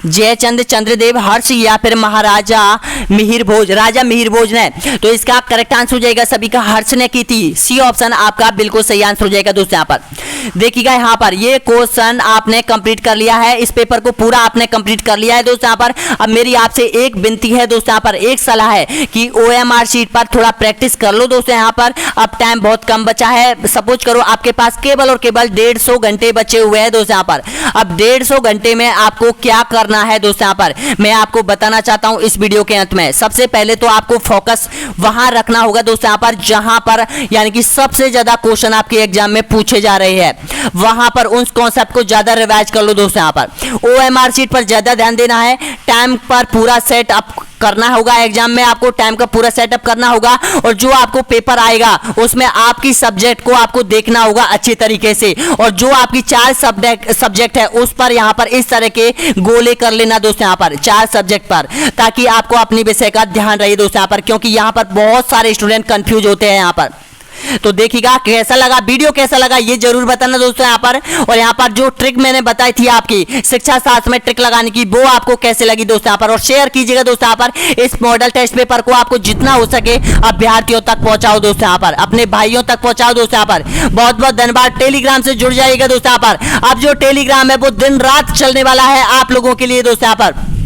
जयचंद, चंद्रदेव, हर्ष या फिर महाराजा मिहिर भोज। राजा मिहिर भोज ने, तो इसका करेक्ट आंसर हो जाएगा सभी का हर्ष ने की थी। सी ऑप्शन आपका बिल्कुल सही आंसर हो जाएगा दोस्तों। यहाँ पर देखिएगा, यहाँ पर ये क्वेश्चन आपने कंप्लीट कर लिया है, इस पेपर को पूरा आपने कंप्लीट कर लिया है दोस्तों। यहाँ पर अब मेरी आपसे एक विनती है दोस्तों, यहाँ पर एक सलाह है कि OMR शीट पर थोड़ा प्रैक्टिस कर लो दोस्तों। यहाँ पर अब टाइम बहुत कम बचा है, सपोज करो आपके पास केवल और केवल 150 घंटे बचे हुए हैं दोस्तों। यहाँ पर अब 150 घंटे में आपको क्या करना है दोस्तों, यहाँ पर मैं आपको बताना चाहता हूं इस वीडियो के अंत में। सबसे पहले तो आपको फोकस वहां रखना होगा दोस्तों, यहाँ पर जहां पर यानी कि सबसे ज्यादा क्वेश्चन आपके एग्जाम में पूछे जा रहे हैं, वहां पर उन कॉन्सेप्ट को ज्यादा रिवाइज कर लो दोस्तों। यहाँ पर OMR शीट पर ज्यादा ध्यान देना है, टाइम पर पूरा सेट अप करना होगा। एग्जाम में आपको टाइम का पूरा सेटअप करना होगा, और जो आपको पेपर आएगा उसमें आपकी सब्जेक्ट को आपको देखना होगा अच्छी तरीके से, और जो आपकी 4 सब्जेक्ट है उस पर यहाँ पर इस तरह के गोले कर लेना दोस्तों। यहाँ पर 4 सब्जेक्ट पर, ताकि आपको अपनी विषय का ध्यान रहे दोस्तों। यहाँ पर क्योंकि यहाँ पर बहुत सारे स्टूडेंट कंफ्यूज होते हैं यहाँ पर। तो देखिएगा कैसा लगा वीडियो, कैसा लगा ये जरूर बताना दोस्तों यहाँ पर। और यहाँ पर जो ट्रिक मैंने बताई थी आपकी शिक्षा शास्त्र में ट्रिक लगाने की, वो आपको कैसे लगी दोस्तों यहाँ पर, और शेयर कीजिएगा दोस्तों यहाँ पर। इस मॉडल टेस्ट पेपर को आपको जितना हो सके अभ्यर्थियों तक पहुंचाओ दोस्तों यहाँ पर, अपने भाइयों तक पहुंचाओ दोस्तों यहाँ पर। बहुत बहुत धन्यवाद। टेलीग्राम से जुड़ जाइएगा दोस्तों यहाँ पर। अब जो टेलीग्राम है वो दिन रात चलने वाला है आप लोगों के लिए दोस्तों यहाँ पर।